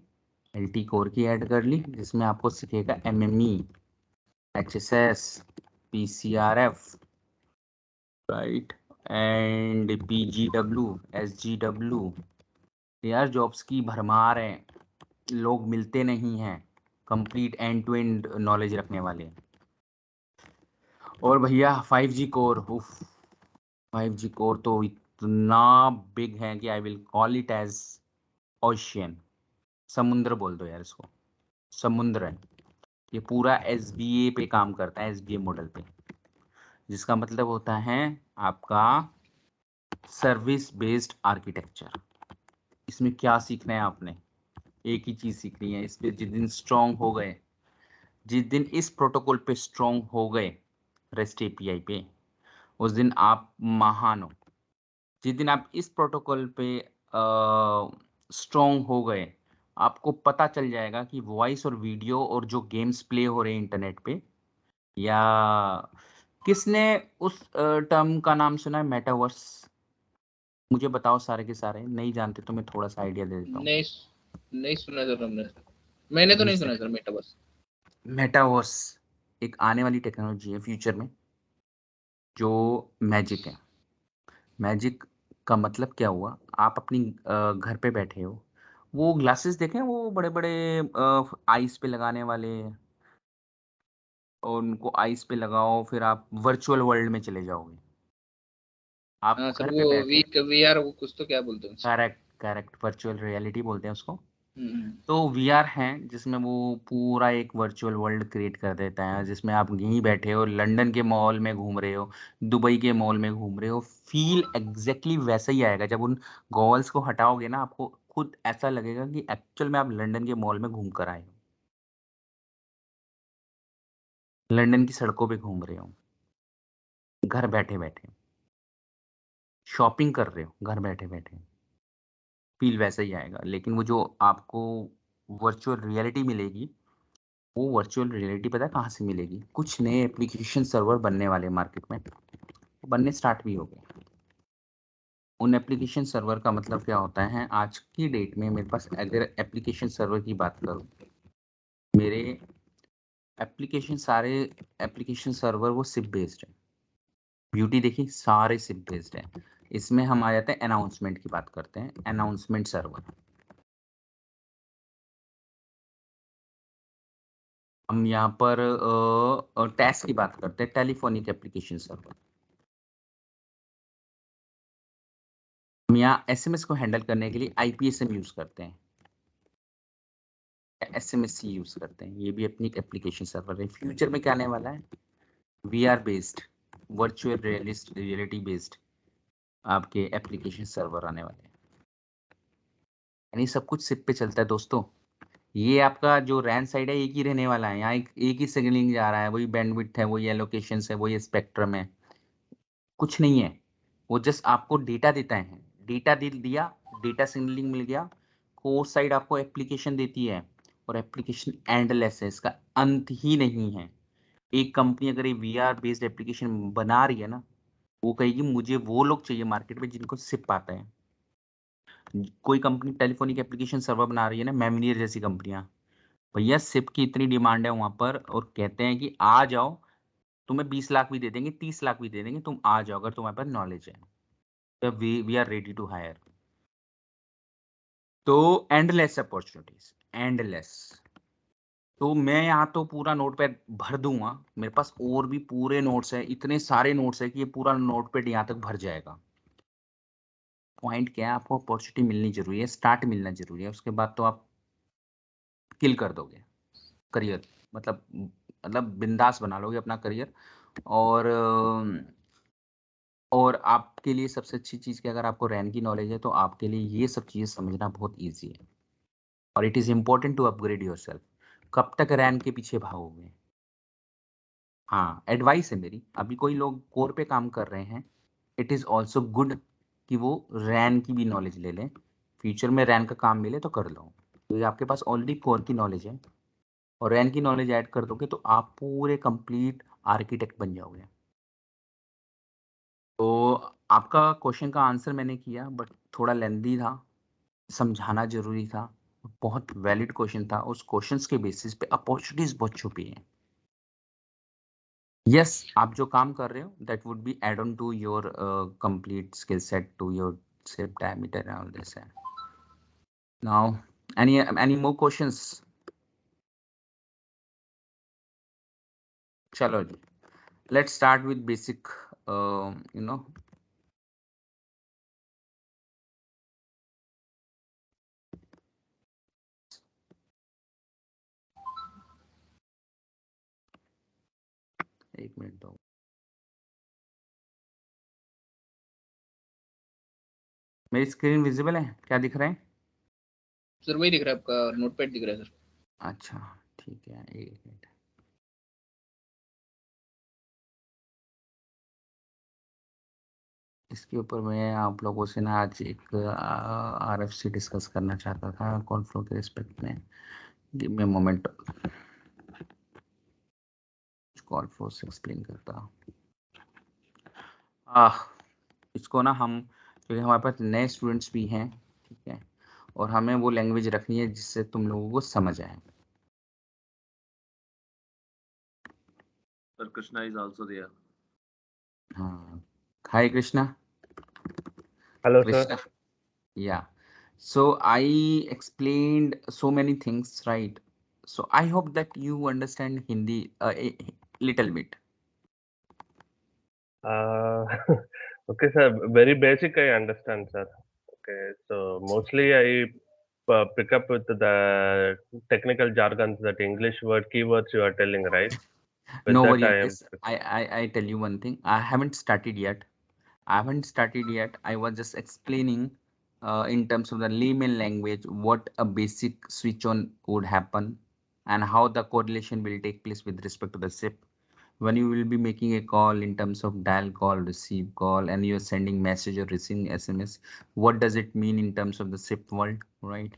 एलटी कोर की ऐड कर ली, जिसमें आपको सीखेगा MME, HSS, PCRF, right, and PGW, SGW. यार जॉब्स की भरमार है, लोग मिलते नहीं हैं complete end to end knowledge रखने वाले। और भैया 5G कोर, 5G कोर तो इतना बिग है कि I will call it as ocean. समुद्र बोल दो यार इसको, समुद्र है। ये पूरा एसबीए पे काम करता है, एसबीए मॉडल पे, जिसका मतलब होता है आपका सर्विस बेस्ड आर्किटेक्चर। इसमें क्या सीखना है आपने, एक ही चीज सीखनी है। इस पे जिस दिन स्ट्रांग हो गए, जिस दिन इस प्रोटोकॉल पे स्ट्रांग हो गए, रेस्ट एपीआई पे, उस दिन आप महान हो। जिस दिन आप इस प्रोटोकॉल पे स्ट्रांग हो गए, आपको पता चल जाएगा कि वॉइस और वीडियो और जो गेम्स प्ले हो रहे हैं इंटरनेट पे, या किसने उस टर्म का नाम सुना है, मेटावर्स? मुझे बताओ सारे के सारे, नहीं जानते तो मैं थोड़ा सा आइडिया दे देता हूँ। नहीं सुना सर हमने, मैंने तो नहीं सुना सर मेटावर्स। मेटावर्स एक आने वाली टेक्नोलॉजी है फ्यूचर में, जो मैजिक है। मैजिक का मतलब क्या हुआ, आप अपनी घर पे बैठे हो, वो ग्लासेस देखें, वो बड़े बड़े आइस पे लगाने वाले, और उनको आइस पे लगाओ, फिर आप वर्चुअल वर्ल्ड में चले जाओगे। आप हाँ सर, घर पे वो बैठे, वीआर, वो कुछ तो क्या बोलते हैं उसको? करेक्ट करेक्ट, वर्चुअल रियलिटी बोलते हैं उसको। हम्म। तो वीआर है जिसमें वो पूरा एक वर्चुअल वर्ल्ड क्रिएट कर देता है, जिसमें आप यहीं बैठे हो, लंदन के मॉल में घूम रहे हो, दुबई के मॉल में घूम रहे हो। फील एग्जैक्टली वैसा ही आएगा। जब उन गॉगल्स को हटाओगे ना, आपको खुद ऐसा लगेगा कि एक्चुअल में आप लंदन के मॉल में घूम कर आए हो, लंदन की सड़कों पे घूम रहे हो, घर बैठे बैठे शॉपिंग कर रहे हो, घर बैठे बैठे फील वैसा ही आएगा। लेकिन वो जो आपको वर्चुअल रियलिटी मिलेगी, वो वर्चुअल रियलिटी पता है कहाँ से मिलेगी? कुछ नए एप्लीकेशन सर्वर बनने वाले मार्केट में, बनने स्टार्ट भी हो गए। उन एप्लीकेशन सर्वर का मतलब क्या होता है, आज की डेट में मेरे पास अगर एप्लीकेशन सर्वर की बात करूं, मेरे एप्लीकेशन सारे एप्लीकेशन सर्वर वो सिप बेस्ड है। ब्यूटी देखिए, सारे सिप बेस्ड है। इसमें हम आ जाते हैं अनाउंसमेंट की बात करते हैं, अनाउंसमेंट सर्वर। हम यहाँ पर टैस की बात करते हैं, टेलीफोनिक एप्लीकेशन सर्वर। हम यहाँ एसएमएस को हैंडल करने के लिए आईपीएसएम यूज करते हैं, एसएमएससी यूज करते हैं। ये भी अपनी एप्लीकेशन सर्वर है। फ्यूचर में क्या आने वाला है, VR based, virtual reality based आपके एप्लीकेशन सर्वर आने वाले हैं। यानी सब कुछ सिप पे चलता है दोस्तों। ये आपका जो रैन साइड है एक ही रहने वाला है, यहाँ एक ही सिग्नलिंग जा रहा है, वही बैंडविड्थ है, वही एलोकेशन है, वही स्पेक्ट्रम है, कुछ नहीं है। वो जस्ट आपको डेटा देता है, डेटा दिया, डेटा सिग्नलिंग मिल गया, कोर साइड आपको एप्लीकेशन देती है, और एप्लीकेशन एंडलेस है, इसका अंत ही नहीं है। एक कंपनी अगर ये VR बेस्ड एप्लीकेशन बना रही है ना, वो कहेगी मुझे वो लोग चाहिए मार्केट में जिनको सिप आता है। कोई कंपनी टेलीफोनिक एप्लीकेशन सर्वर बना रही है ना, मेमनियर जैसी कंपनियां, भैया सिप की इतनी डिमांड है वहां पर, और कहते हैं कि आ जाओ, तुम्हें 20 लाख भी दे देंगे, 30 लाख भी दे देंगे, तुम आ जाओ अगर तुम्हारे पास नॉलेज है, तो we are ready to hire. तो एंडलेस अपॉर्चुनिटीज, एंडलेस। तो मैं यहाँ तो पूरा नोटपैड भर दूंगा, मेरे पास और भी पूरे नोट्स है, इतने सारे नोट्स है कि ये पूरा नोटपैड यहाँ तक भर जाएगा। पॉइंट क्या है, आपको अपॉर्चुनिटी मिलनी जरूरी है, स्टार्ट मिलना जरूरी है, उसके बाद तो आप किल कर दोगे करियर, मतलब बिंदास बना लोगे अपना करियर। और आपके लिए सबसे अच्छी चीज़ कि अगर आपको रैन की नॉलेज है तो आपके लिए ये सब चीज़ें समझना बहुत ईजी है, और it is important to upgrade yourself. कब तक रैन के पीछे भागोगे? हाँ, एडवाइस है मेरी, अभी कोई लोग कोर पे काम कर रहे हैं, इट इज़ ऑल्सो गुड कि वो रैन की भी नॉलेज ले लें, फ्यूचर में रैन का काम मिले तो कर लो, क्योंकि आपके पास ऑलरेडी कोर की नॉलेज है, और रैन की नॉलेज ऐड कर दोगे तो आप पूरे कंप्लीट आर्किटेक्ट बन जाओगे। तो आपका क्वेश्चन का आंसर मैंने किया, बट थोड़ा लेंदी था, समझाना जरूरी था, बहुत वैलिड क्वेश्चन था, उस क्वेश्चंस के बेसिस पे अपॉर्चुनिटीज बहुत छुपी हैं। यस, आप जो काम कर रहे हो that would be add on to your complete skill set, to your SIP diameter and all this है। Now any more questions? चलो जी, let's start with basic you know एक मिनट दो, मेरी स्क्रीन विजिबल है? क्या दिख रहा है? सर वही दिख रहा है, आपका नोटपैड दिख रहा है सर। अच्छा ठीक है, एक मिनट। इसके ऊपर मैं आप लोगों से ना आज एक RFC डिस्कस करना चाहता था कॉल फ्लो के रिस्पेक्ट में। Give me a moment, call flow से एक्सप्लेन करता। इसको ना हम, क्योंकि हमारे पास नए स्टूडेंट्स भी हैं, ठीक है, और हमें वो लैंग्वेज रखनी है जिससे तुम लोगों को समझ आए। Sir, Krishna is also there. हाँ, हाय Krishna. Hello, Krishna. sir. Yeah. So I explained so many things, right? So I hope that you understand Hindi a little bit. Uh, okay, sir. Very basic, I understand, sir. Okay, so mostly I pick up with the technical jargons, that English word keywords you are telling, right? With No that, worry I on am. this. I tell you one thing. I haven't started yet. I was just explaining in terms of the layman language what a basic switch on would happen and how the correlation will take place with respect to the SIP. When you will be making a call in terms of dial call, receive call, and you're sending message or receiving SMS, what does it mean in terms of the SIP world, right?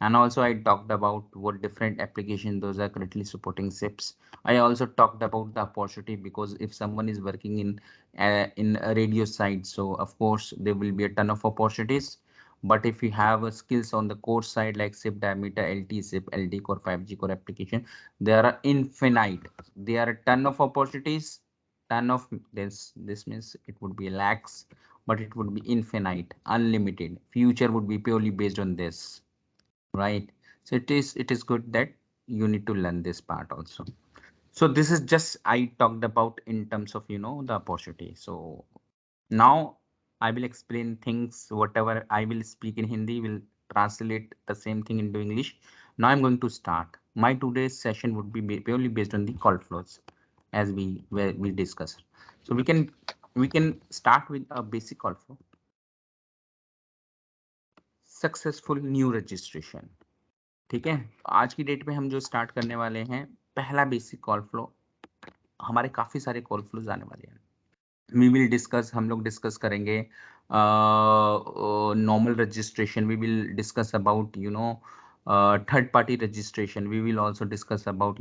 And also I talked about what different applications those are currently supporting SIPs. I also talked about the opportunity, because if someone is working in a radio side, so of course there will be a ton of opportunities. But if you have skills on the core side like SIP diameter, LT SIP, LD core, 5G core application, there are infinite. There are a ton of opportunities. Ton of this means it would be lakhs, but it would be infinite, unlimited. Future would be purely based on this, right? So it is good that you need to learn this part also. So this is just I talked about in terms of the opportunity. So now I will explain things, whatever I will speak in Hindi will translate the same thing into English. Now I'm going to start. My today's session would be purely based on the call flows, as we discussed. So we can start with a basic call flow. Successful new registration. ठीक है, आज की date में हम जो start करने वाले हैं, पहला बेसिक कॉल फ्लो। हमारे काफी सारे कॉल फ्लोज आने वाले हैं। वी विल डिस्कस, हम लोग डिस्कस करेंगे normal registration, we will discuss about third party registration, we will also discuss about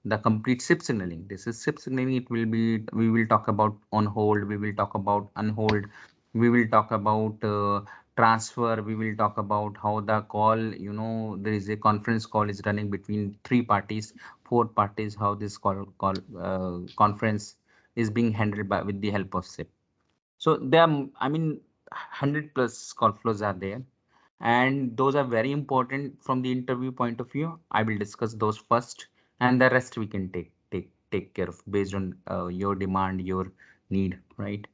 the complete SIP signaling. This is SIP signaling. It will be, we will talk about on hold, we will talk about unhold, we will talk about transfer, we will talk about how the call, there is a conference call is running between 3 parties, 4 parties, how this conference is being handled by with the help of SIP. So there are, I mean, 100 plus call flows are there, and those are very important from the interview point of view. I will discuss those first, and the rest we can take care of based on your demand, your need, right?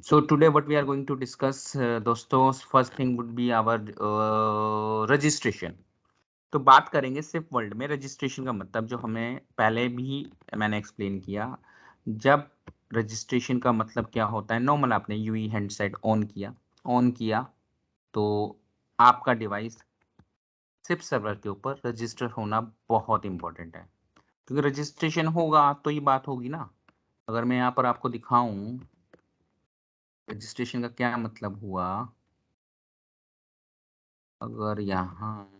So today what we are going to discuss, दोस्तों, first thing would be our registration. तो बात करेंगे सिर्फ world में registration का मतलब, जो हमें पहले भी मैंने एक्सप्लेन किया। जब रजिस्ट्रेशन का मतलब क्या होता है, नॉर्मल आपने यूई हैंडसेट ऑन किया तो आपका डिवाइस सिप सर्वर के ऊपर रजिस्टर होना बहुत इंपॉर्टेंट है, क्योंकि रजिस्ट्रेशन होगा तो ये बात होगी ना। अगर मैं यहाँ पर आपको दिखाऊं रजिस्ट्रेशन का क्या मतलब हुआ, अगर यहाँ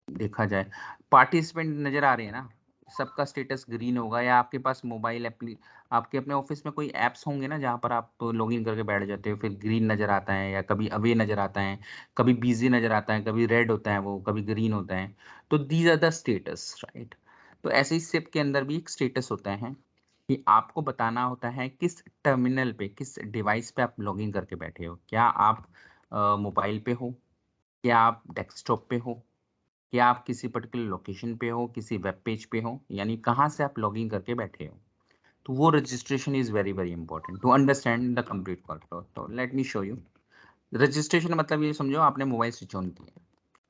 देखा जाए, पार्टिसिपेंट नजर आ रहे हैं ना, सबका स्टेटस ग्रीन होगा, या आपके पास मोबाइल आपके अपने ऑफिस में कोई एप्स होंगे ना जहाँ पर आप लॉगिन करके बैठ जाते हो, फिर ग्रीन नजर आता है, या कभी अवे नजर आता है, कभी बिजी नजर आता है, कभी रेड होता है, वो कभी ग्रीन होता है। तो these are the status, right. तो ऐसे ही सिप के अंदर भी एक स्टेटस होता है कि आपको बताना होता है किस टर्मिनल पे, किस डिवाइस पे आप लॉगिन करके बैठे हो। क्या आप मोबाइल पे हो, क्या आप डेस्कटॉप पे हो, क्या आप किसी पर्टिकुलर लोकेशन पे हो, किसी वेब पेज पे हो, यानी कहाँ से आप लॉगिन करके बैठे हो। तो वो registration is very very important to understand the complete call flow. तो let me show you registration. मतलब ये समझो आपने मोबाइल स्विच ऑन किया,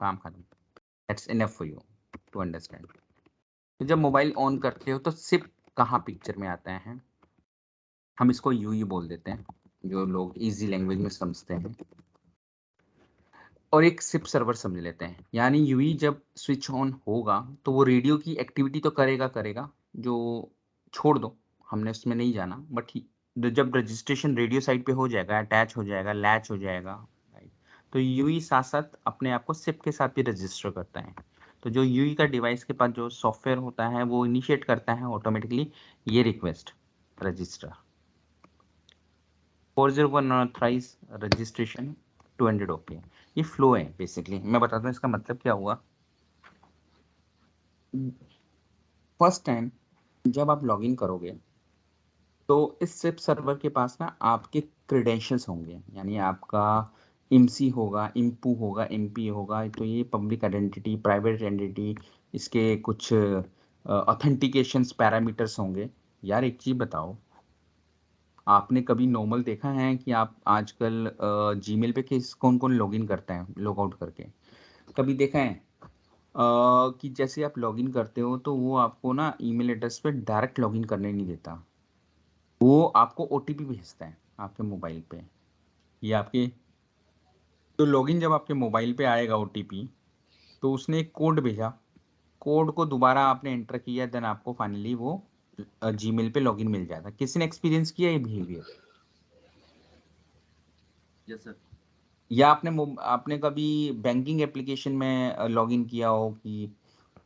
काम खत्म, that's enough for you to understand. तो जब मोबाइल ऑन करते हो तो सिप कहाँ पिक्चर में आता है, हम इसको यूई बोल देते हैं, जो लोग इजी लैंग्वेज में समझते हैं, और एक सिप सर्वर समझ लेते हैं। यानी यूई जब स्विच ऑन होगा तो वो रेडियो की एक्टिविटी तो करेगा, जो छोड़ दो, हमने उसमें नहीं जाना, बट जब रजिस्ट्रेशन रेडियो साइड पे हो जाएगा, अटैच हो जाएगा, लैच हो जाएगा, राइट, तो यूई साथ साथ अपने आप को सिप के साथ भी रजिस्टर करता है। तो जो यूई का डिवाइस के पास जो सॉफ्टवेयर होता है वो इनिशिएट करता है ऑटोमेटिकली ये request register 401 unauthorised registration 200 okay. ये फ्लो है बेसिकली। मैं बताता हूँ इसका मतलब क्या हुआ। फर्स्ट टाइम जब आप लॉगिन करोगे तो इस सिप सर्वर के पास ना आपके क्रेडेंशियल्स होंगे, यानी आपका इमसी होगा, इम्पू होगा, एमपी होगा। तो ये पब्लिक आइडेंटिटी, प्राइवेट आइडेंटिटी, इसके कुछ ऑथेंटिकेशंस पैरामीटर्स होंगे। यार एक चीज बताओ, आपने कभी नॉर्मल देखा है कि आप आजकल जीमेल पे कौन कौन लॉगिन करता है लॉग आउट करके? कभी देखा है कि जैसे आप लॉगिन करते हो तो वो आपको ना ईमेल एड्रेस पे डायरेक्ट लॉगिन करने नहीं देता, वो आपको ओटीपी भेजता है आपके मोबाइल पे, या आपके, तो लॉगिन जब आपके मोबाइल पे आएगा ओटीपी, तो उसने एक कोड भेजा, कोड को दोबारा आपने एंटर किया, देन आपको फाइनली वो जीमेल पे लॉगिन मिल जाता। किसी ने एक्सपीरियंस किया ये बिहेवियर? Yes sir. या आपने कभी बैंकिंग एप्लीकेशन में लॉगिन किया हो कि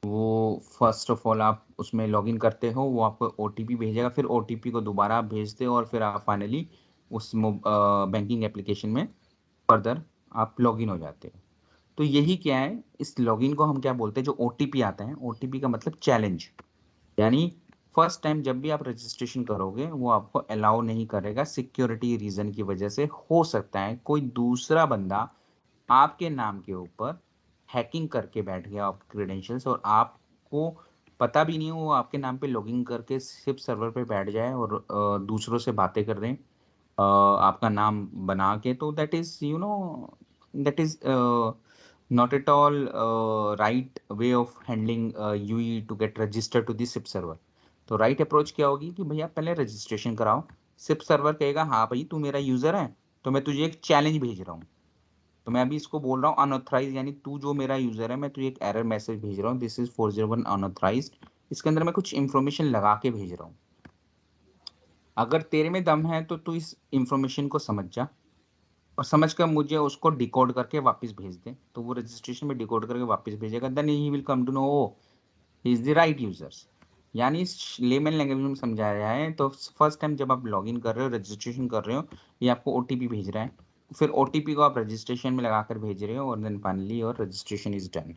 वो फर्स्ट ऑफ ऑल आप उसमें लॉगिन करते हो, वो आपको ओटीपी भेजेगा, फिर ओटीपी को दोबारा आप भेजते हो, और फिर आप फाइनली उस बैंकिंग एप्लीकेशन में फर्दर आप लॉगिन हो जाते हो। तो यही क्या है, इस लॉगिन को हम क्या बोलते हैं, जो ओटीपी आता है, ओटीपी का मतलब चैलेंज। यानी फर्स्ट टाइम जब भी आप रजिस्ट्रेशन करोगे वो आपको अलाउ नहीं करेगा, सिक्योरिटी रीजन की वजह से। हो सकता है कोई दूसरा बंदा आपके नाम के ऊपर हैकिंग करके बैठ गया आप क्रेडेंशियल्स, और आपको पता भी नहीं हो, वो आपके नाम पे लॉगिन करके सिप सर्वर पे बैठ जाए और दूसरों से बातें कर रहे हैं आपका नाम बना के। तो that is that is not at all right way of handling UE to get registered to the SIP server. तो राइट अप्रोच क्या होगी कि भैया पहले रजिस्ट्रेशन कराओ, सिप सर्वर कहेगा हाँ भाई तू मेरा यूजर है तो मैं तुझे एक चैलेंज भेज रहा हूँ, तो मैं अभी इसको बोल रहा हूँ अनऑथराइज, यानी तू जो मेरा यूजर है मैं तुझे एक एरर मैसेज भेज रहा हूँ, दिस इज 401 अनऑथराइज्ड। इसके अंदर मैं कुछ इंफॉर्मेशन लगा के भेज रहा हूँ। अगर तेरे में दम है तो तू इस इंफॉर्मेशन को समझ जा और समझ कर मुझे उसको डिकोड करके वापस भेज दे, तो वो रजिस्ट्रेशन में डिकोड करके वापस भेजेगा, then he will come to know he is the right users. यानी लेमन लैंग्वेज में समझा रहा है। तो फर्स्ट टाइम जब आप लॉगिन कर रहे हो, रजिस्ट्रेशन कर रहे हो, ये आपको ओटीपी भेज रहा है, फिर ओटीपी को आप रजिस्ट्रेशन में लगाकर भेज रहे हो और then finally your registration is done.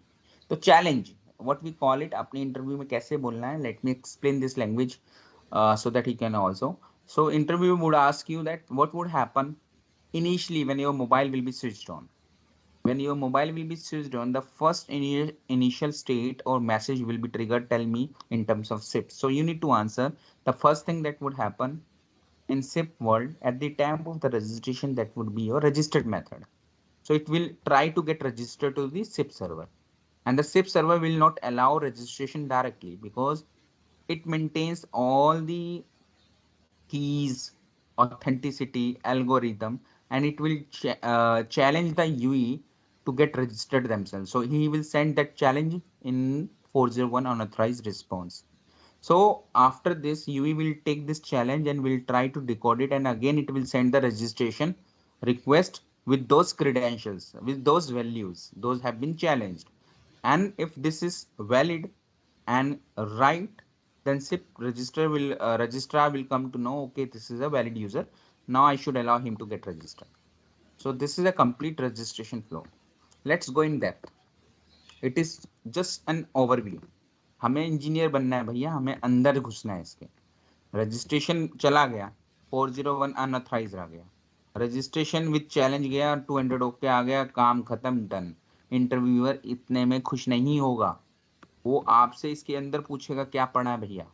तो challenge what we call it, अपने इंटरव्यू में कैसे बोलना है, let me explain this language so that he can also. So interview would ask you that what would happen initially when your mobile will be switched on. When your mobile will be switched on, the first initial state or message will be triggered. Tell me in terms of SIP. So you need to answer the first thing that would happen in SIP world at the time of the registration, that would be your registered method. So it will try to get registered to the SIP server, and the SIP server will not allow registration directly because it maintains all the keys, authenticity, algorithm, and it will challenge the UE to get registered themselves. So he will send that challenge in 401 unauthorized response. So after this, UE will take this challenge and will try to decode it, and again it will send the registration request with those credentials, with those values, those have been challenged. And if this is valid and right, then SIP registrar will come to know, okay, this is a valid user, now I should allow him to get registered. So this is a complete registration flow. Let's go in depth. It is just an overview. हमें engineer बनना है भैया, हमें अंदर घुसना है इसके। Registration चला गया, 401 अनऑथराइज्ड आ गया, रजिस्ट्रेशन विद चैलेंज गया, 200 ओके आ गया, काम खत्म, डन। इंटरव्यूअर इतने में खुश नहीं होगा, वो आपसे इसके अंदर पूछेगा क्या पढ़ा है भैया,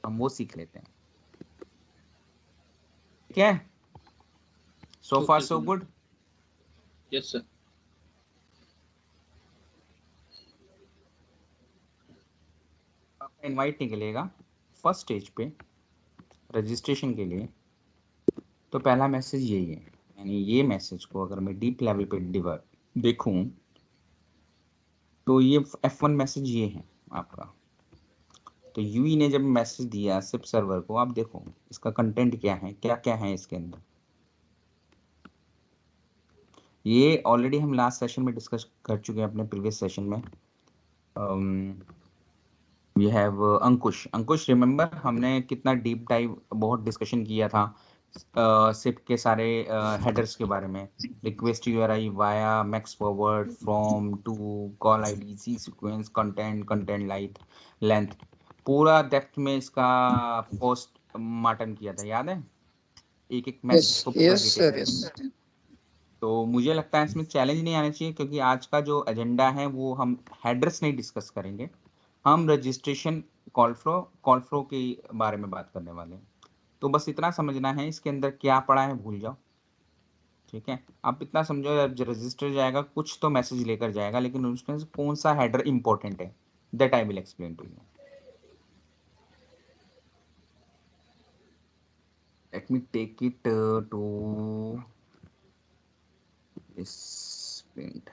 हम वो सीख लेते हैं। ठीक है, सो फार सो गुड। Yes sir. आपका इनवाइट निकलेगा फर्स्ट स्टेज पे रजिस्ट्रेशन के लिए, तो पहला मैसेज यही है, यानी ये मैसेज को अगर मैं डीप लेवल पे देखूं तो ये F1 मैसेज ये है आपका। तो यूई ने जब मैसेज दिया सिप सर्वर को, आप देखो इसका कंटेंट क्या है, क्या क्या है इसके अंदर। ये ऑलरेडी हम लास्ट सेशन में डिस्कस कर चुके हैं, अपने प्रीवियस सेशन में। वी हैव अंकुश रिमेम्बर हमने कितना डीप डाइव, बहुत डिस्कशन किया था सिप के सारे हेडर्स के बारे में, request URI via max forward from to call ID C sequence content length, पूरा डेप्थ में इसका पोस्ट मार्टम किया था, याद है एक एक मैसेज को पूरा डिटेल। तो मुझे लगता है इसमें चैलेंज नहीं आना चाहिए, क्योंकि आज का जो एजेंडा है वो हम हेडर्स नहीं डिस्कस करेंगे, हम रजिस्ट्रेशन कॉल फ्लो के बारे में बात करने वाले हैं। तो बस इतना समझना है, इसके अंदर क्या पड़ा है भूल जाओ, ठीक है। आप इतना समझो, जब रजिस्टर जाएगा कुछ तो मैसेज लेकर जाएगा, लेकिन उसमें कौन सा हेडर इंपॉर्टेंट है, that I will explain to you. Let me take it to this print.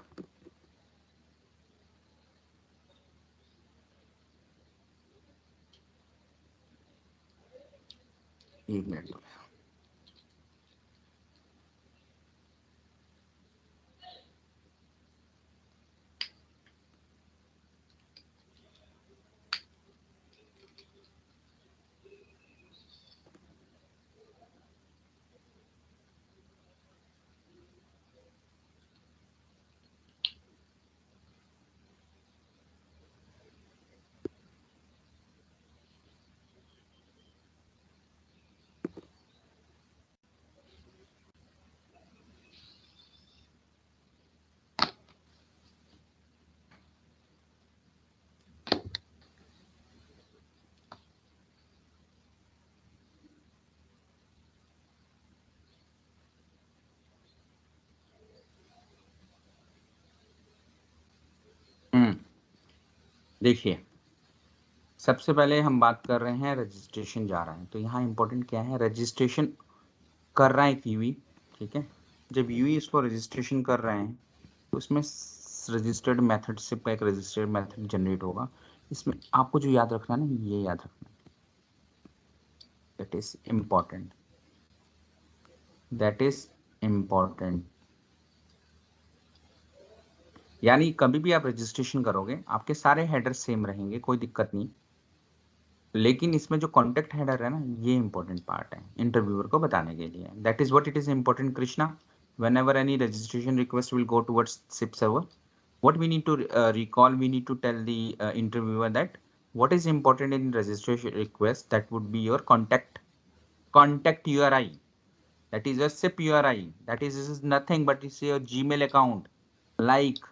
एक मिनट। देखिए, सबसे पहले हम बात कर रहे हैं रजिस्ट्रेशन जा रहा है, तो यहाँ इंपॉर्टेंट क्या है, रजिस्ट्रेशन कर रहा है एक यूई, ठीक है। जब यूई इसको रजिस्ट्रेशन कर रहे हैं तो इसमें रजिस्टर्ड मेथड से का एक रजिस्टर्ड मेथड जनरेट होगा। इसमें आपको जो याद रखना है ना, ये याद रखना, that is important, that is important. यानी कभी भी आप रजिस्ट्रेशन करोगे आपके सारे हेडर सेम रहेंगे, कोई दिक्कत नहीं, लेकिन इसमें जो कॉन्टेक्ट हेडर है ना, ये इंपॉर्टेंट पार्ट है इंटरव्यूअर को बताने के लिए। That is what it is important Krishna. whenever any registration request will go towards SIP server, what we need to recall, we need to tell the interviewer that what is important in registration request, that would be your contact URI, that is your SIP URI, that is nothing but it's your Gmail account, like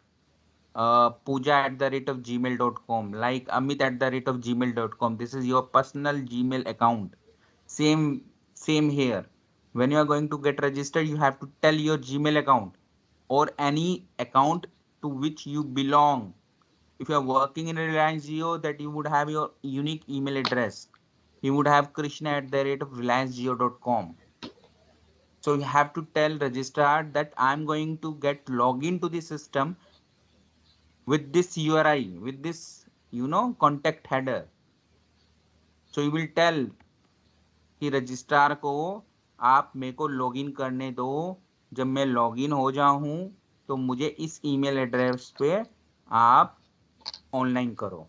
pooja@gmail.com, like amit@gmail.com. This is your personal Gmail account. Same here. When you are going to get registered, you have to tell your Gmail account or any account to which you belong. If you are working in Reliance Jio, that you would have your unique email address. You would have krishna@reliancejio.com. So you have to tell registrar that I'm going to get login to the system with this URI, with this, contact header. So you will tell कि registrar को आप मेरे को login करने दो, जब मैं login हो जाऊं तो मुझे इस ईमेल एड्रेस पे आप ऑनलाइन करो।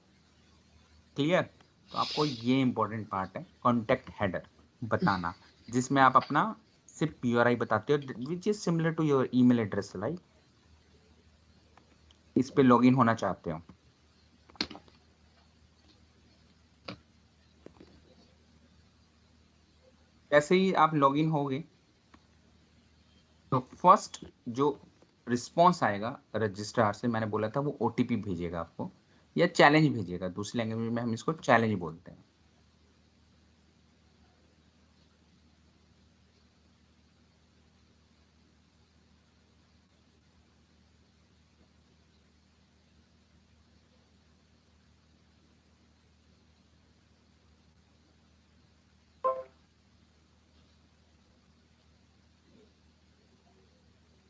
क्लियर? तो आपको ये इंपॉर्टेंट पार्ट है, कॉन्टेक्ट हेडर बताना, जिसमें आप अपना सिर्फ URI बताते हो, which is similar to your email address, like इस पे लॉगिन होना चाहते हो। जैसे ही आप लॉगिन होगे तो फर्स्ट जो रिस्पॉन्स आएगा रजिस्ट्रार से, मैंने बोला था वो OTP भेजेगा आपको या चैलेंज भेजेगा, दूसरी लैंग्वेज में हम इसको चैलेंज बोलते हैं।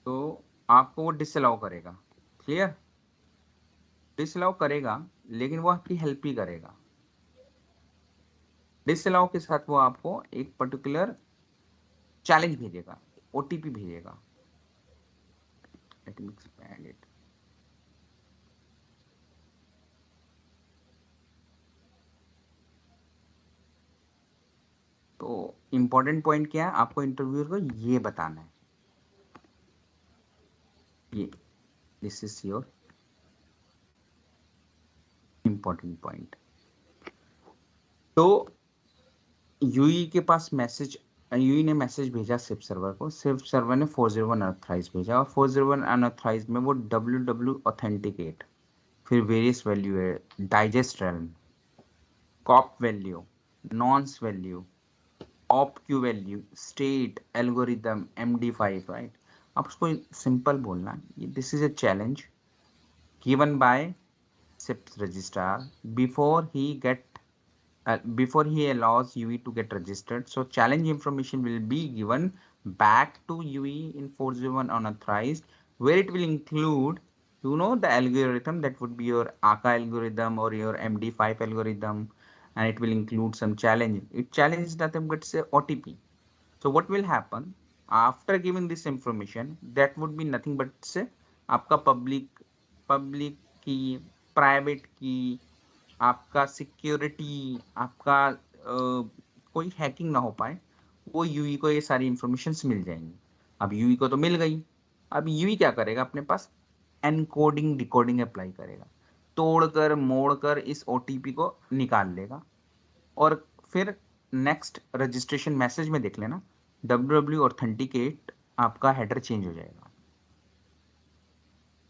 तो आपको वो डिसअलाउ करेगा। क्लियर? डिसअलाउ करेगा, लेकिन वो आपकी हेल्प ही करेगा। डिसअलाउ के साथ वो आपको एक पर्टिकुलर चैलेंज भेजेगा, OTP भेजेगा। Let me expand it. तो इंपॉर्टेंट पॉइंट क्या है, आपको इंटरव्यूअर को ये बताना है, ये this is your important point. तो यूई के पास मैसेज, यूई ने मैसेज भेजा सिप सर्वर को, सिप सर्वर ने 401 अनऑथराइज भेजा, और 401 अनऑथराइज में वो www ऑथेंटिकेट, फिर वेरियस वैल्यू है, digest realm, qop value, nonce value, opaque value, state, algorithm, MD5, right. आप उसको सिंपल बोलना, this is a challenge given by SIP registrar before he allows UE to get registered. So challenge information will be given back to UE in 401 unauthorized, where it will include, the algorithm, that would be your ACA algorithm or your MD5 algorithm, and it will include some challenge. It challenges nothing but say OTP. So what will happen after giving this information? That would be nothing but say आपका public की, private की, आपका security, आपका कोई hacking ना हो पाए, वो यूई को ये सारी इंफॉर्मेशन मिल जाएंगी। अब यूई को तो मिल गई, अब यूई क्या करेगा, अपने पास एनकोडिंग डिकोडिंग अप्लाई करेगा, तोड़कर मोड़कर इस OTP को निकाल लेगा, और फिर नेक्स्ट रजिस्ट्रेशन मैसेज में देख लेना www ऑथेंटिकेट, आपका हेडर चेंज हो जाएगा।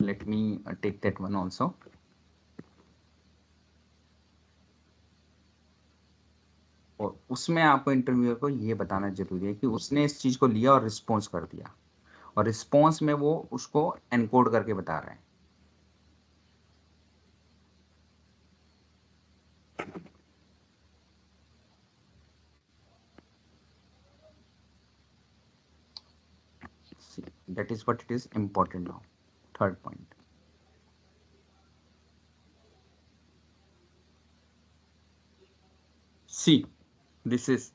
Let me take that one also. और उसमें आपको इंटरव्यूअर को ये बताना जरूरी है कि उसने इस चीज को लिया और रिस्पॉन्स कर दिया, और रिस्पॉन्स में वो उसको एनकोड करके बता रहा है। That is what it is important now. Third point. See this is,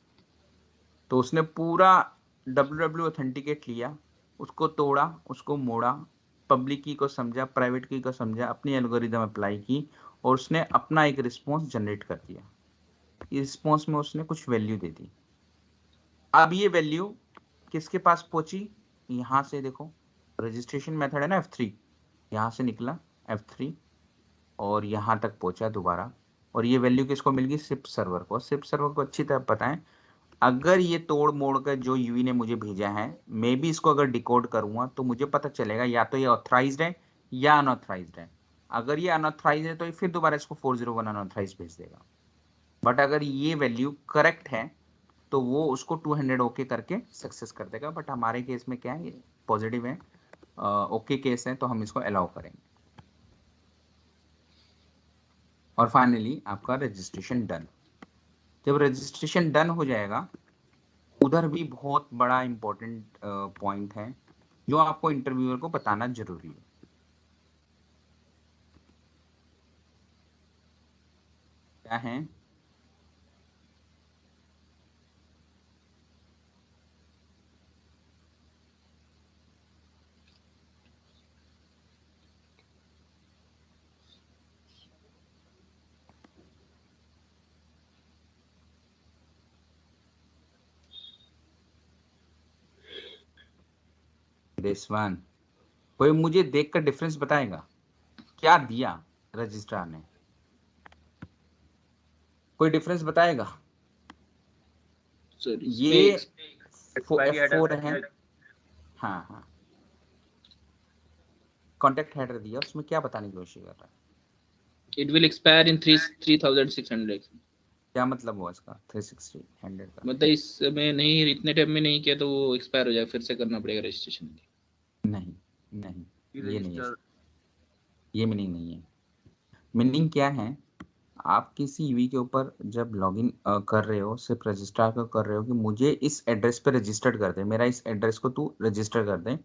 तो उसने पूरा www ऑथेंटिकेट लिया, उसको तोड़ा, उसको मोड़ा, पब्लिक की को समझा, प्राइवेट की को समझा, अपनी एल्गोरिदम अप्लाई की और उसने अपना एक रिस्पॉन्स जनरेट कर दिया। इस रिस्पॉन्स में उसने कुछ वैल्यू दे दी। अब ये वैल्यू किसके पास पहुंची? यहां से देखो, रजिस्ट्रेशन मेथड है ना F3, यहां से निकला F3 और यहां तक पहुंचा दोबारा, और ये वैल्यू किसको मिल गई? सिप सर्वर को। सिप सर्वर को अच्छी तरह पता है, अगर ये तोड़ मोड़ कर जो यूवी ने मुझे भेजा है, मैं भी इसको अगर डिकोड करूंगा तो मुझे पता चलेगा या तो ये ऑथराइज्ड है या अनऑथराइज्ड है। अगर ये अनऑथराइज्ड है तो फिर दोबारा इसको 401 अनऑथराइज्ड भेज देगा। बट अगर ये वैल्यू करेक्ट है तो वो उसको 200 ओके करके सक्सेस कर देगा। बट हमारे केस में क्या है, ये पॉजिटिव है, ओके केस है, तो हम इसको अलाउ करेंगे। और फाइनली आपका रजिस्ट्रेशन डन। जब रजिस्ट्रेशन डन हो जाएगा, उधर भी बहुत बड़ा इंपॉर्टेंट पॉइंट है जो आपको इंटरव्यूअर को बताना जरूरी है। क्या है? देशवान, कोई मुझे देखकर डिफरेंस बताएगा क्या दिया रजिस्ट्रार ने? कोई डिफरेंस बताएगा? ये F4 है। हाँ हाँ, कॉन्टेक्ट हेडर दिया, उसमें क्या बताने की कोशिश कर रहा है? It will expire in 3600। क्या मतलब हुआ इसका 360 100 का? मतलब इसमें नहीं, इतने टाइम में नहीं किया तो वो एक्सपायर हो जाएगा, फिर से करना पड़ेगा रजिस्ट्रेशन। नहीं नहीं, ये नहीं है, ये मीनिंग नहीं है। मीनिंग क्या है, आप किसी यूवी के ऊपर जब लॉगिन कर रहे हो, सिर्फ रजिस्ट्रार को कर रहे हो कि मुझे इस एड्रेस पे रजिस्टर्ड कर दे, मेरा इस एड्रेस को तू रजिस्टर कर दे।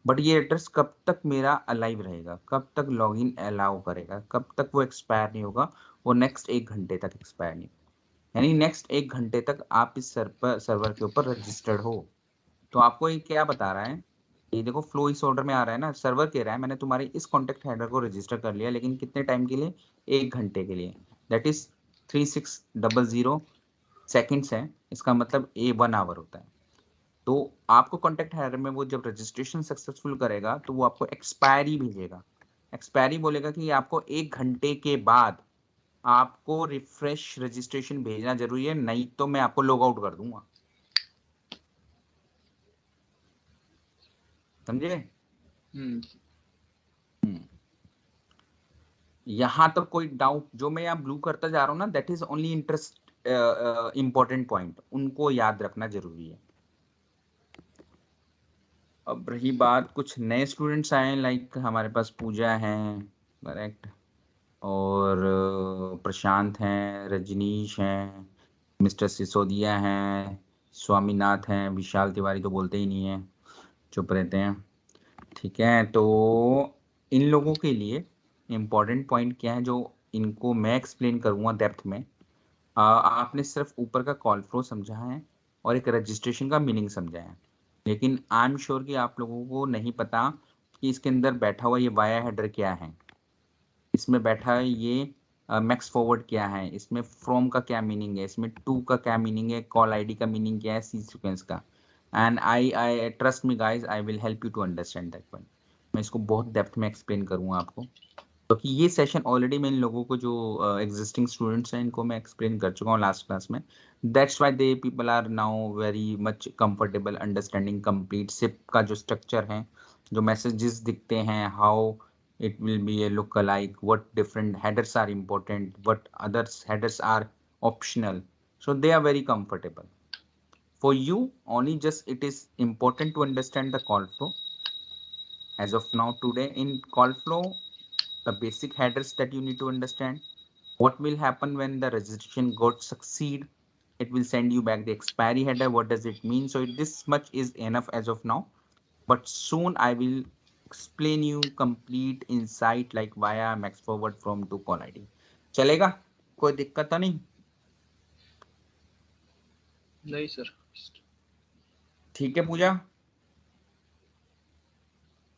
बट ये एड्रेस कब तक मेरा अलाइव रहेगा, कब तक लॉगिन अलाउ करेगा, कब तक वो एक्सपायर नहीं होगा? वो नेक्स्ट 1 घंटे तक एक्सपायर नहीं, यानी नेक्स्ट 1 घंटे तक आप इस सर्वर के ऊपर रजिस्टर्ड हो। तो आपको ये क्या बता रहा है, ये देखो फ्लो इस ऑर्डर में आ रहा है ना, सर्वर कह रहा है मैंने तुम्हारे इस कॉन्टेक्ट हेडर को रजिस्टर कर लिया, लेकिन कितने टाइम के लिए? 1 घंटे के लिए। दैट इज 3600 सेकेंड्स है, इसका मतलब 1 आवर होता है। तो आपको कॉन्टेक्ट हेडर में वो जब रजिस्ट्रेशन सक्सेसफुल करेगा तो वो आपको एक्सपायरी भेजेगा। एक्सपायरी बोलेगा कि आपको 1 घंटे के बाद आपको रिफ्रेश रजिस्ट्रेशन भेजना जरूरी है, नहीं तो मैं आपको लॉग आउट कर दूंगा। समझे? यहां तक कोई डाउट? जो मैं यहाँ ब्लू करता जा रहा हूँ ना, that is only interest important point, उनको याद रखना जरूरी है। अब रही बात, कुछ नए स्टूडेंट्स आए, लाइक हमारे पास पूजा है, करेक्ट, और प्रशांत हैं, रजनीश हैं, मिस्टर सिसोदिया हैं, स्वामीनाथ हैं, विशाल तिवारी तो बोलते ही नहीं है, चुप रहते हैं। ठीक है, तो इन लोगों के लिए इम्पॉर्टेंट पॉइंट क्या है जो इनको मैं एक्सप्लेन करूँगा डेप्थ में। आपने सिर्फ ऊपर का कॉल फ्लो समझा है और एक रजिस्ट्रेशन का मीनिंग समझा है, लेकिन आई एम श्योर कि आप लोगों को नहीं पता कि इसके अंदर बैठा हुआ ये वाया हेडर क्या है, इसमें बैठा है ये मैक्स फॉरवर्ड क्या है, इसमें फ्रॉम का क्या मीनिंग है, इसमें टू का क्या मीनिंग है, कॉल आईडी का मीनिंग क्या है, सी सीक्वेंस का। And I trust me guys, I will help you to understand that point. मैं इसको बहुत डेप्थ में एक्सप्लेन करूंगा आपको, क्योंकि ये सेशन ऑलरेडी मैं इन लोगों को जो एग्जिस्टिंग स्टूडेंट्स हैं इनको मैं एक्सप्लेन कर चुका हूँ लास्ट क्लास में। That's why they people are now very much comfortable understanding complete SIP का जो स्ट्रक्चर है, जो मैसेजेस दिखते हैं, how it will be a look alike, what different headers are important, what others headers are optional, so they are very comfortable for you. Only just it is important to understand the call flow. As of now today in call flow, the basic headers that you need to understand, what will happen when the registration got succeed, it will send you back the expiry header, what does it mean. So this much is enough as of now, but soon I will explain you complete insight like via max forward from to call ID. चलेगा? कोई दिक्कत तो नहीं? नहीं sir. ठीक है पूजा।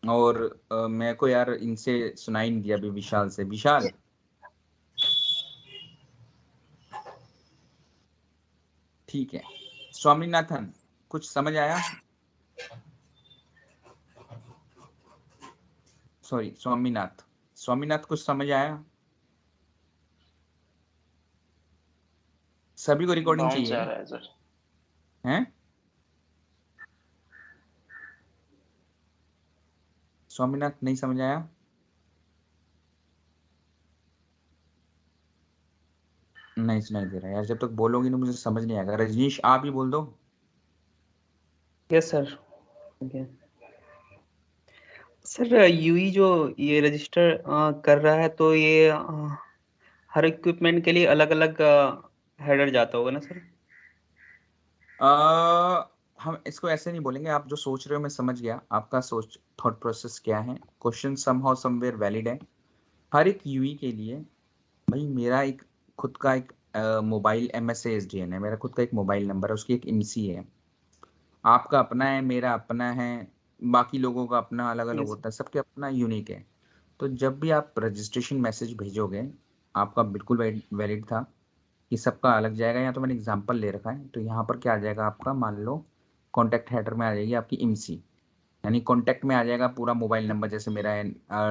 और मेरे को यार इनसे सुनाई नहीं दिया अभी विशाल से। विशाल ठीक है। स्वामीनाथन कुछ समझ आया? सॉरी स्वामीनाथ कुछ समझ आया? सभी को रिकॉर्डिंग बाउंस चाहिए आ रहा है सर। हैं? स्वामीनाथ नहीं समझ आया? नहीं सुनाई दे रहा यार। जब तक बोलोगी ना मुझे समझ नहीं आएगा। रजनीश आप ही बोल दो। Yes sir. सर यूई जो ये रजिस्टर कर रहा है तो ये हर इक्विपमेंट के लिए अलग अलग हेडर जाता होगा ना सर? हम इसको ऐसे नहीं बोलेंगे। आप जो सोच रहे हो मैं समझ गया आपका सोच थॉट प्रोसेस क्या है। क्वेश्चन समहाउ समवेयर वैलिड है। हर एक यूई के लिए भाई मेरा एक खुद का एक मोबाइल MSASDN है। मेरा खुद का एक मोबाइल नंबर है, उसकी एक IMSI है। आपका अपना है, मेरा अपना है, बाकी लोगों का अपना अलग अलग होता है, सबके अपना यूनिक है। तो जब भी आप रजिस्ट्रेशन मैसेज भेजोगे आपका बिल्कुल वैलिड था कि सबका अलग जाएगा। यहाँ तो मैंने एग्जांपल ले रखा है। तो यहाँ पर क्या आ जाएगा आपका, मान लो कॉन्टैक्ट हेडर में आ जाएगी आपकी IMSI, यानी कॉन्टैक्ट में आ जाएगा पूरा मोबाइल नंबर। जैसे मेरा है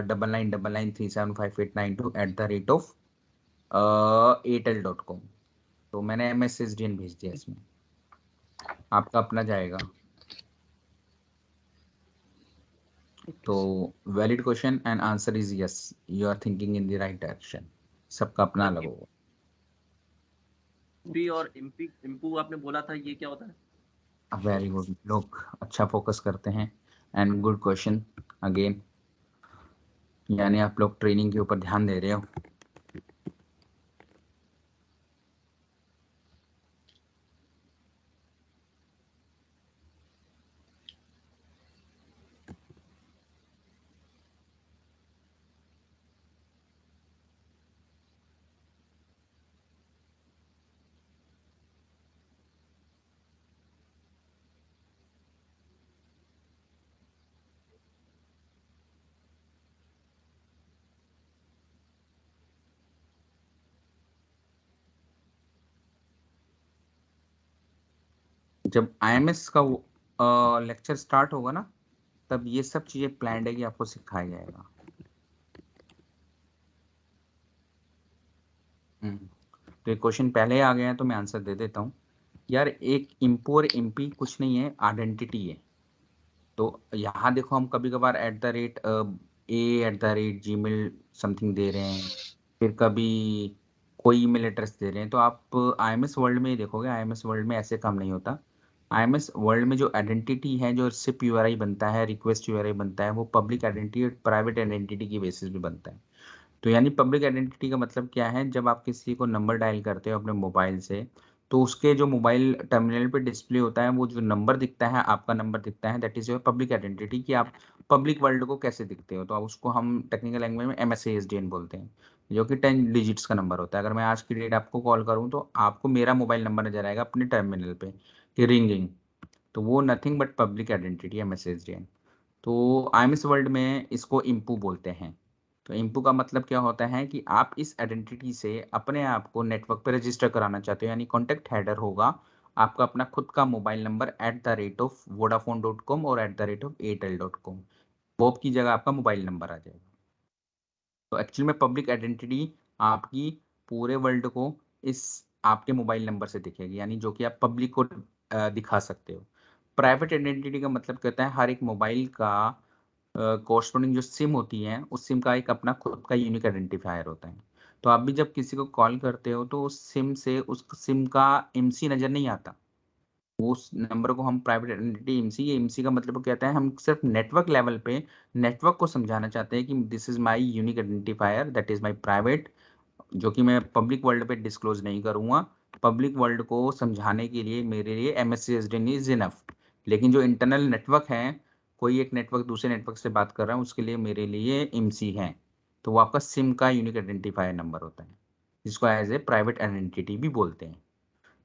9999375892@, airtel.com। तो मैंने MSSDN भेज दिया इसमें, आपका अपना जाएगा। तो valid question and answer is yes, you are thinking in the right direction. सबका अपना अलग होगा। पी और इम्पू आपने बोला था, ये क्या होता है? वेरी गुड, लोग अच्छा फोकस करते हैं एंड गुड क्वेश्चन अगेन। यानी आप लोग ट्रेनिंग के ऊपर ध्यान दे रहे हो। जब IMS का लेक्चर स्टार्ट होगा ना तब ये सब चीजें प्लान्ड है कि आपको सिखाया जाएगा। तो ये क्वेश्चन पहले आ गया है तो मैं आंसर दे देता हूँ यार। एक इम्पू और इम्पी कुछ नहीं है, आइडेंटिटी है। तो यहाँ देखो हम कभी कभार @gmail समथिंग दे रहे हैं, फिर कभी कोई ईमेल एड्रेस दे रहे हैं। तो आप IMS वर्ल्ड में ही देखोगे, IMS वर्ल्ड में ऐसे काम नहीं होता। IMS वर्ल्ड में जो आइडेंटिटी है, जो सिप URI बनता है, रिक्वेस्ट URI बनता है, वो पब्लिक आइडेंटिटी और प्राइवेट आइडेंटिटी की बेसिस पे बनता है। तो यानी पब्लिक आइडेंटिटी का मतलब क्या है, जब आप किसी को नंबर डायल करते हो अपने मोबाइल से तो उसके जो मोबाइल टर्मिनल पे डिस्प्ले होता है वो जो नंबर दिखता है, आपका नंबर दिखता है, that is your public identity. कि आप पब्लिक वर्ल्ड को कैसे दिखते हो। तो आप उसको हम टेक्निकल लैंग्वेज में MSASDN बोलते हैं, जो कि 10 डिजिट्स का नंबर होता है। अगर मैं आज की डेट आपको कॉल करूँ तो आपको मेरा मोबाइल नंबर नजर आएगा अपने टर्मिनल पे कि रिंगिंग। तो वो nothing but public identity MSASDN। तो IMS वर्ल्ड में इसको इम्पू बोलते हैं। तो इम्पू का मतलब क्या होता है कि आप इस आइडेंटिटी से अपने आप को नेटवर्क पे रजिस्टर कराना चाहते हो, यानी कॉन्टैक्ट हेडर होगा आपका अपना खुद का मोबाइल नंबर @vodafone.com और @airtel.com। बॉब की जगह आपका मोबाइल नंबर आ जाएगा। तो एक्चुअली में पब्लिक आइडेंटिटी आपकी पूरे वर्ल्ड को इस आपके मोबाइल नंबर से दिखेगी, यानी जो कि आप पब्लिक को दिखा सकते हो। प्राइवेट आइडेंटिटी का मतलब कहता है हर एक मोबाइल का कोरस्पोंडिंग जो सिम होती है उस सिम का एक अपना खुद का यूनिक आइडेंटिफायर होता है। तो आप भी जब किसी को कॉल करते हो तो उस सिम से उस सिम का IMSI नजर नहीं आता। उस नंबर को हम प्राइवेट आइडेंटिटी IMSI, ये IMSI का मतलब कहता है हम सिर्फ नेटवर्क लेवल पे नेटवर्क को समझाना चाहते हैं कि this is my unique identifier, that is my private, जो कि मैं पब्लिक वर्ल्ड पे डिस्क्लोज नहीं करूंगा। पब्लिक वर्ल्ड को समझाने के लिए मेरे लिए MSASDN इज इनफ। लेकिन जो इंटरनल नेटवर्क है कोई एक नेटवर्क दूसरे नेटवर्क से बात कर रहा है, उसके लिए मेरे लिए IMSI है, तो वो आपका सिम का यूनिक आइडेंटिफायर नंबर होता है, जिसको एज ए प्राइवेट आइडेंटिटी भी बोलते हैं।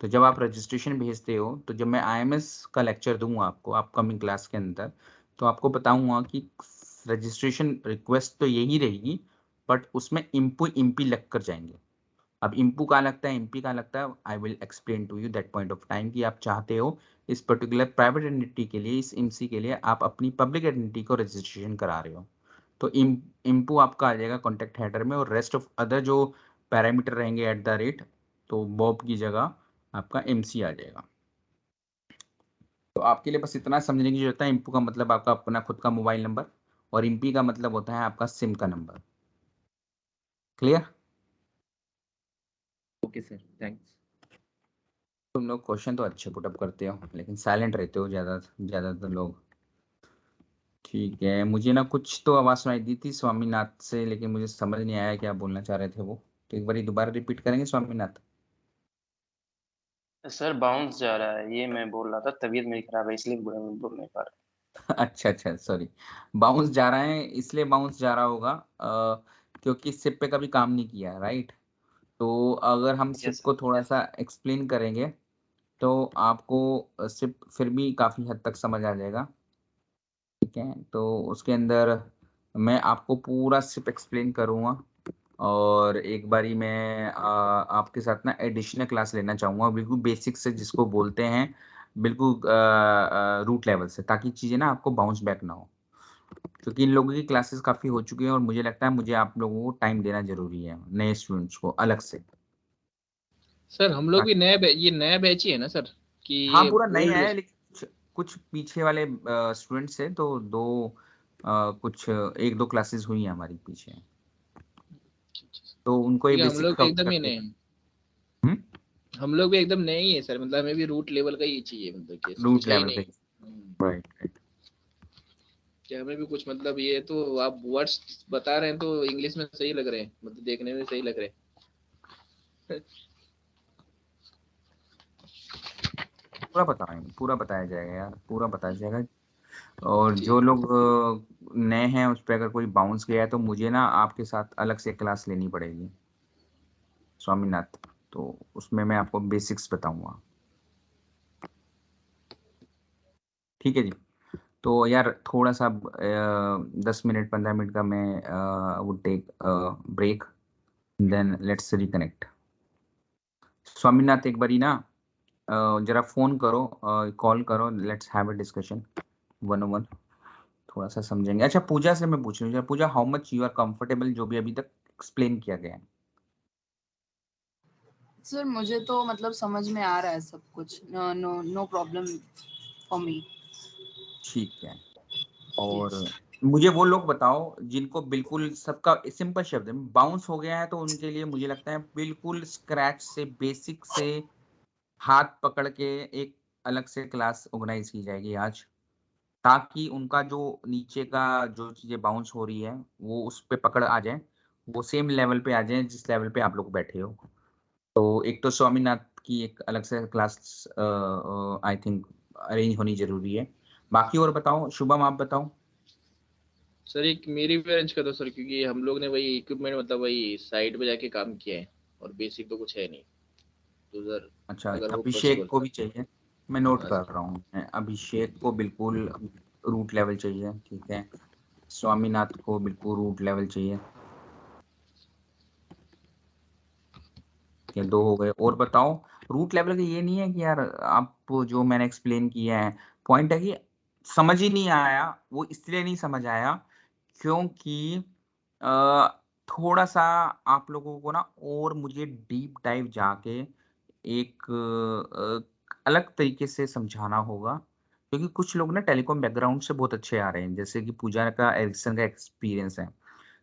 तो जब आप रजिस्ट्रेशन भेजते हो, तो जब मैं IMS का लेक्चर दूंगा आपको अपकमिंग क्लास के अंदर, तो आपको बताऊंगा कि रजिस्ट्रेशन रिक्वेस्ट तो यही रहेगी, बट उसमें इम्पी लग कर जाएंगे। अब इम्पू कहाँ लगता है, इम्पी कहाँ लगता है, I will explain to you that point of time कि आप चाहते हो इस पर्टिकुलर प्राइवेट आइडेंटिटी के लिए, इस IMSI के लिए आप अपनी पब्लिक आइडेंटिटी को रजिस्ट्रेशन करा रहे हो, तो इम्पू आपका आ जाएगा कॉन्टेक्ट हेडर में, और रेस्ट ऑफ अदर जो पैरामीटर रहेंगे @ तो बॉब की जगह आपका IMSI आ जाएगा। तो आपके लिए बस इतना समझने की जरूरत है, इम्पू का मतलब आपका अपना खुद का मोबाइल नंबर, और IMPI का मतलब होता है आपका सिम का number. Clear? Okay sir, thanks. तुम लोग क्वेश्चन तो अच्छे पुटअप करते हो, लेकिन साइलेंट रहते हो ज्यादातर लोग। ठीक है, मुझे ना कुछ तो आवाज सुनाई दी थी स्वामीनाथ से, लेकिन मुझे समझ नहीं आया क्या बोलना चाह रहे थे वो, तो एक बार दोबारा रिपीट करेंगे स्वामीनाथ? सर बाउंस जा रहा है, ये मैं बोल रहा था, तबीयत मेरी खराब है इसलिए बोल नहीं पा रहा। अच्छा, सॉरी। बाउंस जा रहा है, इसलिए बाउंस जा रहा होगा क्योंकि सिप पे कभी काम नहीं किया, राइट? तो अगर हम सिप को थोड़ा सा एक्सप्लेन करेंगे, तो आपको सिप फिर भी काफी हद तक समझ आ जाएगा। ठीक है, तो उसके अंदर मैं आपको पूरा सिप एक्सप्लेन करूंगा, और एक बारी मैं आपके साथ ना एडिशनल क्लास लेना चाहूँगा, बिल्कुल बेसिक से, जिसको बोलते हैं बिल्कुल रूट लेवल से, ताकि चीज़ें ना आपको बाउंस बैक ना हो, क्योंकि इन लोगों की क्लासेस काफ़ी हो चुकी हैं, और मुझे लगता है मुझे आप लोगों को टाइम देना जरूरी है नए स्टूडेंट्स को अलग से। सर हम लोग भी ये नया बैच ही है ना सर, कि हाँ, ये पूरा नया ओल्ड? है, लेकिन कुछ पीछे वाले स्टूडेंट्स हैं, तो कुछ 1-2 क्लासेस हुई हैं हमारी पीछे, तो उनको ये ठीक है, हम बेसिक लोग भी कवर एकदम ही करते नए हैं। हैं। हम लोग भी एकदम नए ही है सर, मतलब हमें भी रूट लेवल का ही चाहिए, मतलब कि रूट कुछ है ही लेवल नहीं। पे, राइट। कि हमें भी कुछ, मतलब ये तो आप वर्ड्स बता रहे हैं तो इंग्लिश में सही लग रहे हैं, मतलब देखने में सही लग रहे हैं। पूरा बताया जाएगा यार, पूरा बताया जाएगा। और जो लोग नए हैं, उस पर अगर कोई बाउंस गया है, तो मुझे ना आपके साथ अलग से क्लास लेनी पड़ेगी स्वामीनाथ, तो उसमें मैं आपको बेसिक्स बताऊंगा। ठीक है जी। तो यार थोड़ा सा 10 मिनट 15 मिनट का मैं would take break, then let's reconnect. Swaminath एक बारी ना जरा फोन करो, कॉल करो, let's have a discussion 1-on-1, थोड़ा सा समझेंगे। अच्छा, पूजा से मैं पूछ रही हूँ, Puja, how much you are comfortable जो भी अभी तक एक्सप्लेन किया गया है? सर मुझे तो मतलब समझ में आ रहा है सब कुछ, नो प्रॉब्लम फॉर मी। ठीक है, और मुझे वो लोग बताओ जिनको बिल्कुल, सबका सिंपल शब्द में बाउंस हो गया है, तो उनके लिए मुझे लगता है बिल्कुल स्क्रैच से, बेसिक से हाथ पकड़ के एक अलग से क्लास ऑर्गेनाइज की जाएगी आज, ताकि उनका जो नीचे का जो चीजें बाउंस हो रही है, वो उस पे पकड़ आ जाए, वो सेम लेवल पे आ जाए जिस लेवल पे आप लोग बैठे हो। तो एक तो स्वामीनाथ की एक अलग से क्लास आई थिंक अरेंज होनी जरूरी है। बाकी और बताओ, शुभम आप बताओ। सर एक मेरी भी अरेंज कर दो सर, क्योंकि हम लोग ने वही इक्विपमेंट, मतलब वही साइट पे जाके काम किया है, और बेसिक तो कुछ है नहीं, तो सर अच्छा, अगर वो अभिषेक पॉसिबल। को भी चाहिए, मैं नोट हाँ कर सर। रहा हूँ, मैं अभिषेक को बिल्कुल रूट लेवल चाहिए, ठीक है। स्वामीनाथ को बिल्कुल रूट लेवल चाहिए, ये 2 हो गए। और बताओ, रूट लेवल का ये नहीं है कि यार आप जो मैंने एक्सप्लेन किया है, पॉइंट है कि समझ ही नहीं आया, वो इसलिए नहीं समझ आया क्योंकि अ, थोड़ा सा आप लोगों को ना, और मुझे डीप डाइव जाके एक अलग तरीके से समझाना होगा, क्योंकि कुछ लोग ना टेलीकॉम बैकग्राउंड से बहुत अच्छे आ रहे हैं, जैसे कि पूजा का एरिक्सन का एक्सपीरियंस है,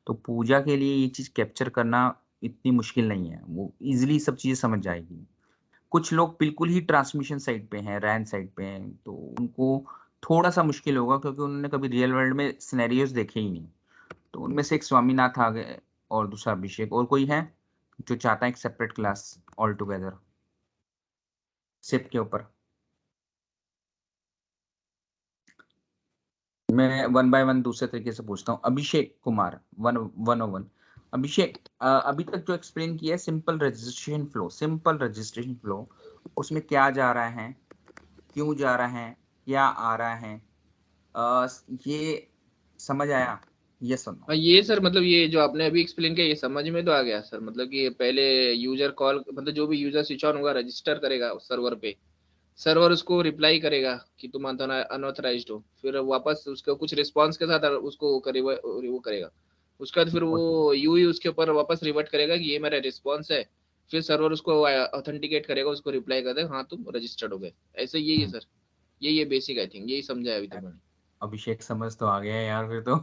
तो पूजा के लिए ये चीज कैप्चर करना इतनी मुश्किल नहीं है, वो इजीली सब चीजें समझ जाएगी। कुछ लोग बिल्कुल ही ट्रांसमिशन साइड पे हैं, रैन साइड पे हैं, तो उनको थोड़ा सा मुश्किल होगा, क्योंकि उन्होंने कभी रियल वर्ल्ड में सिनेरियोज देखे ही नहीं। तो उनमें से एक स्वामीनाथ आ गए, और दूसरा अभिषेक, और कोई है जो चाहता है एक separate class all together SIP के ऊपर? मैं 1 by 1 दूसरे तरीके से पूछता हूँ। अभिषेक कुमार 101। अभिषेक, अभी तक जो एक्सप्लेन किया है सिंपल रजिस्ट्रेशन फ्लो, उसमें क्या जा रहा है, क्यों जा रहा है, क्या आ रहा है, ये समझ आया? ये सुनो। ये सर मतलब ये जो आपने अभी एक्सप्लेन किया ये समझ में तो आ गया सर। मतलब कि पहले यूजर कॉल, मतलब जो भी यूजर स्विच ऑन होगा रजिस्टर करेगा सर्वर पे, सर्वर उसको रिप्लाई करेगा कि तुम अनऑथराइज्ड हो, फिर वापस उसको कुछ रिस्पांस के साथ उसको वो करेगा। उसके बाद फिर वो यूई उसके ऊपर वापस रिवर्ट करेगा कि ये मेरा रिस्पांस है, फिर सर्वर उसको ऑथेंटिकेट करेगा, उसको रिप्लाई कर देगा हाँ तुम रजिस्टर्ड हो गए। ऐसे यही है सर, ये बेसिक आई थिंक यही समझा है अभी तक मैंने। अभिषेक समझ तो आ गया यार फिर तो।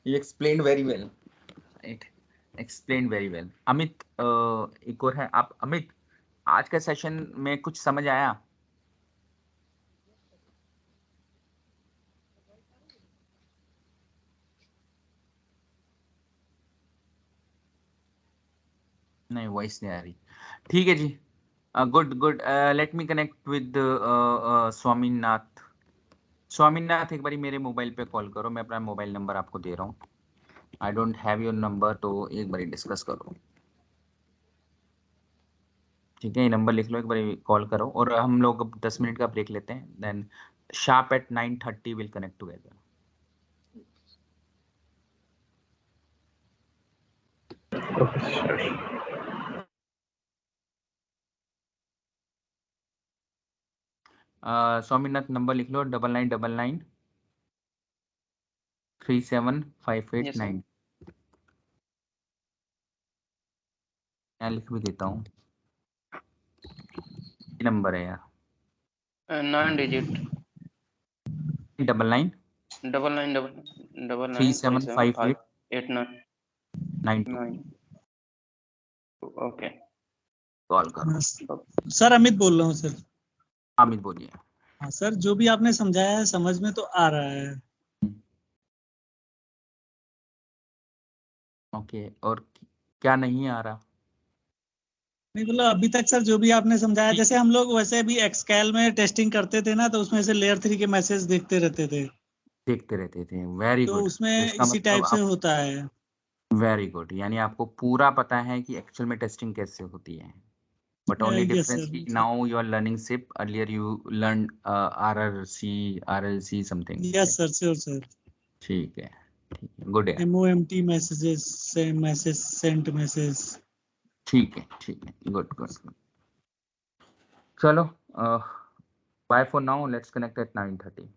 You explained very well. Right. Explained very well. Amit, एक और है आप। अमित, आज का सेशन में कुछ समझ आया? नहीं, वॉइस नहीं आ रही। ठीक है जी, good good. Let me connect with Swaminath. Swaminath, एक बारी मेरे मोबाइल पे कॉल करो, मैं अपना मोबाइल नंबर आपको दे रहा हूँ। I don't have your number, तो एक बारी डिस्कस करो। ठीक है, ये नंबर लिख लो, एक बारी कॉल करो, और हम लोग अब 10 मिनट का ब्रेक लेते हैं, then sharp at 9:30 will connect together. Swaminath number लिख लो, 9999 37589। मैं लिख भी देता हूँ, ये नंबर है यार, 9 digit 99 375892। ओके, कॉल करो। सर अमित बोल रहा हूँ सर। अमित बोलिए। हाँ सर, जो भी आपने समझाया है समझ में तो आ रहा है। ओके, और क्या नहीं आ रहा? नहीं मतलब अभी तक सर जो भी आपने समझाया, जैसे हम लोग वैसे भी एक्सकेल में टेस्टिंग करते थे ना, तो उसमें से लेयर 3 के मैसेज देखते रहते थे, वेरी तो गुड। उसमें इसका इसी मतलब टाइप से आप, होता है। वेरी गुड, यानी आपको पूरा पता है कि एक्चुअल में टेस्टिंग कैसे होती है। But only yes difference sir. कि now you are learning SIP, earlier you learn RRC, RLC something. Yes sir, sure sir. ठीक है, गुड है। MOMT मैसेजेस से मैसेज सेंट मैसेज। ठीक है, गुड गुड। चलो, bye for now, let's connect at 9:30।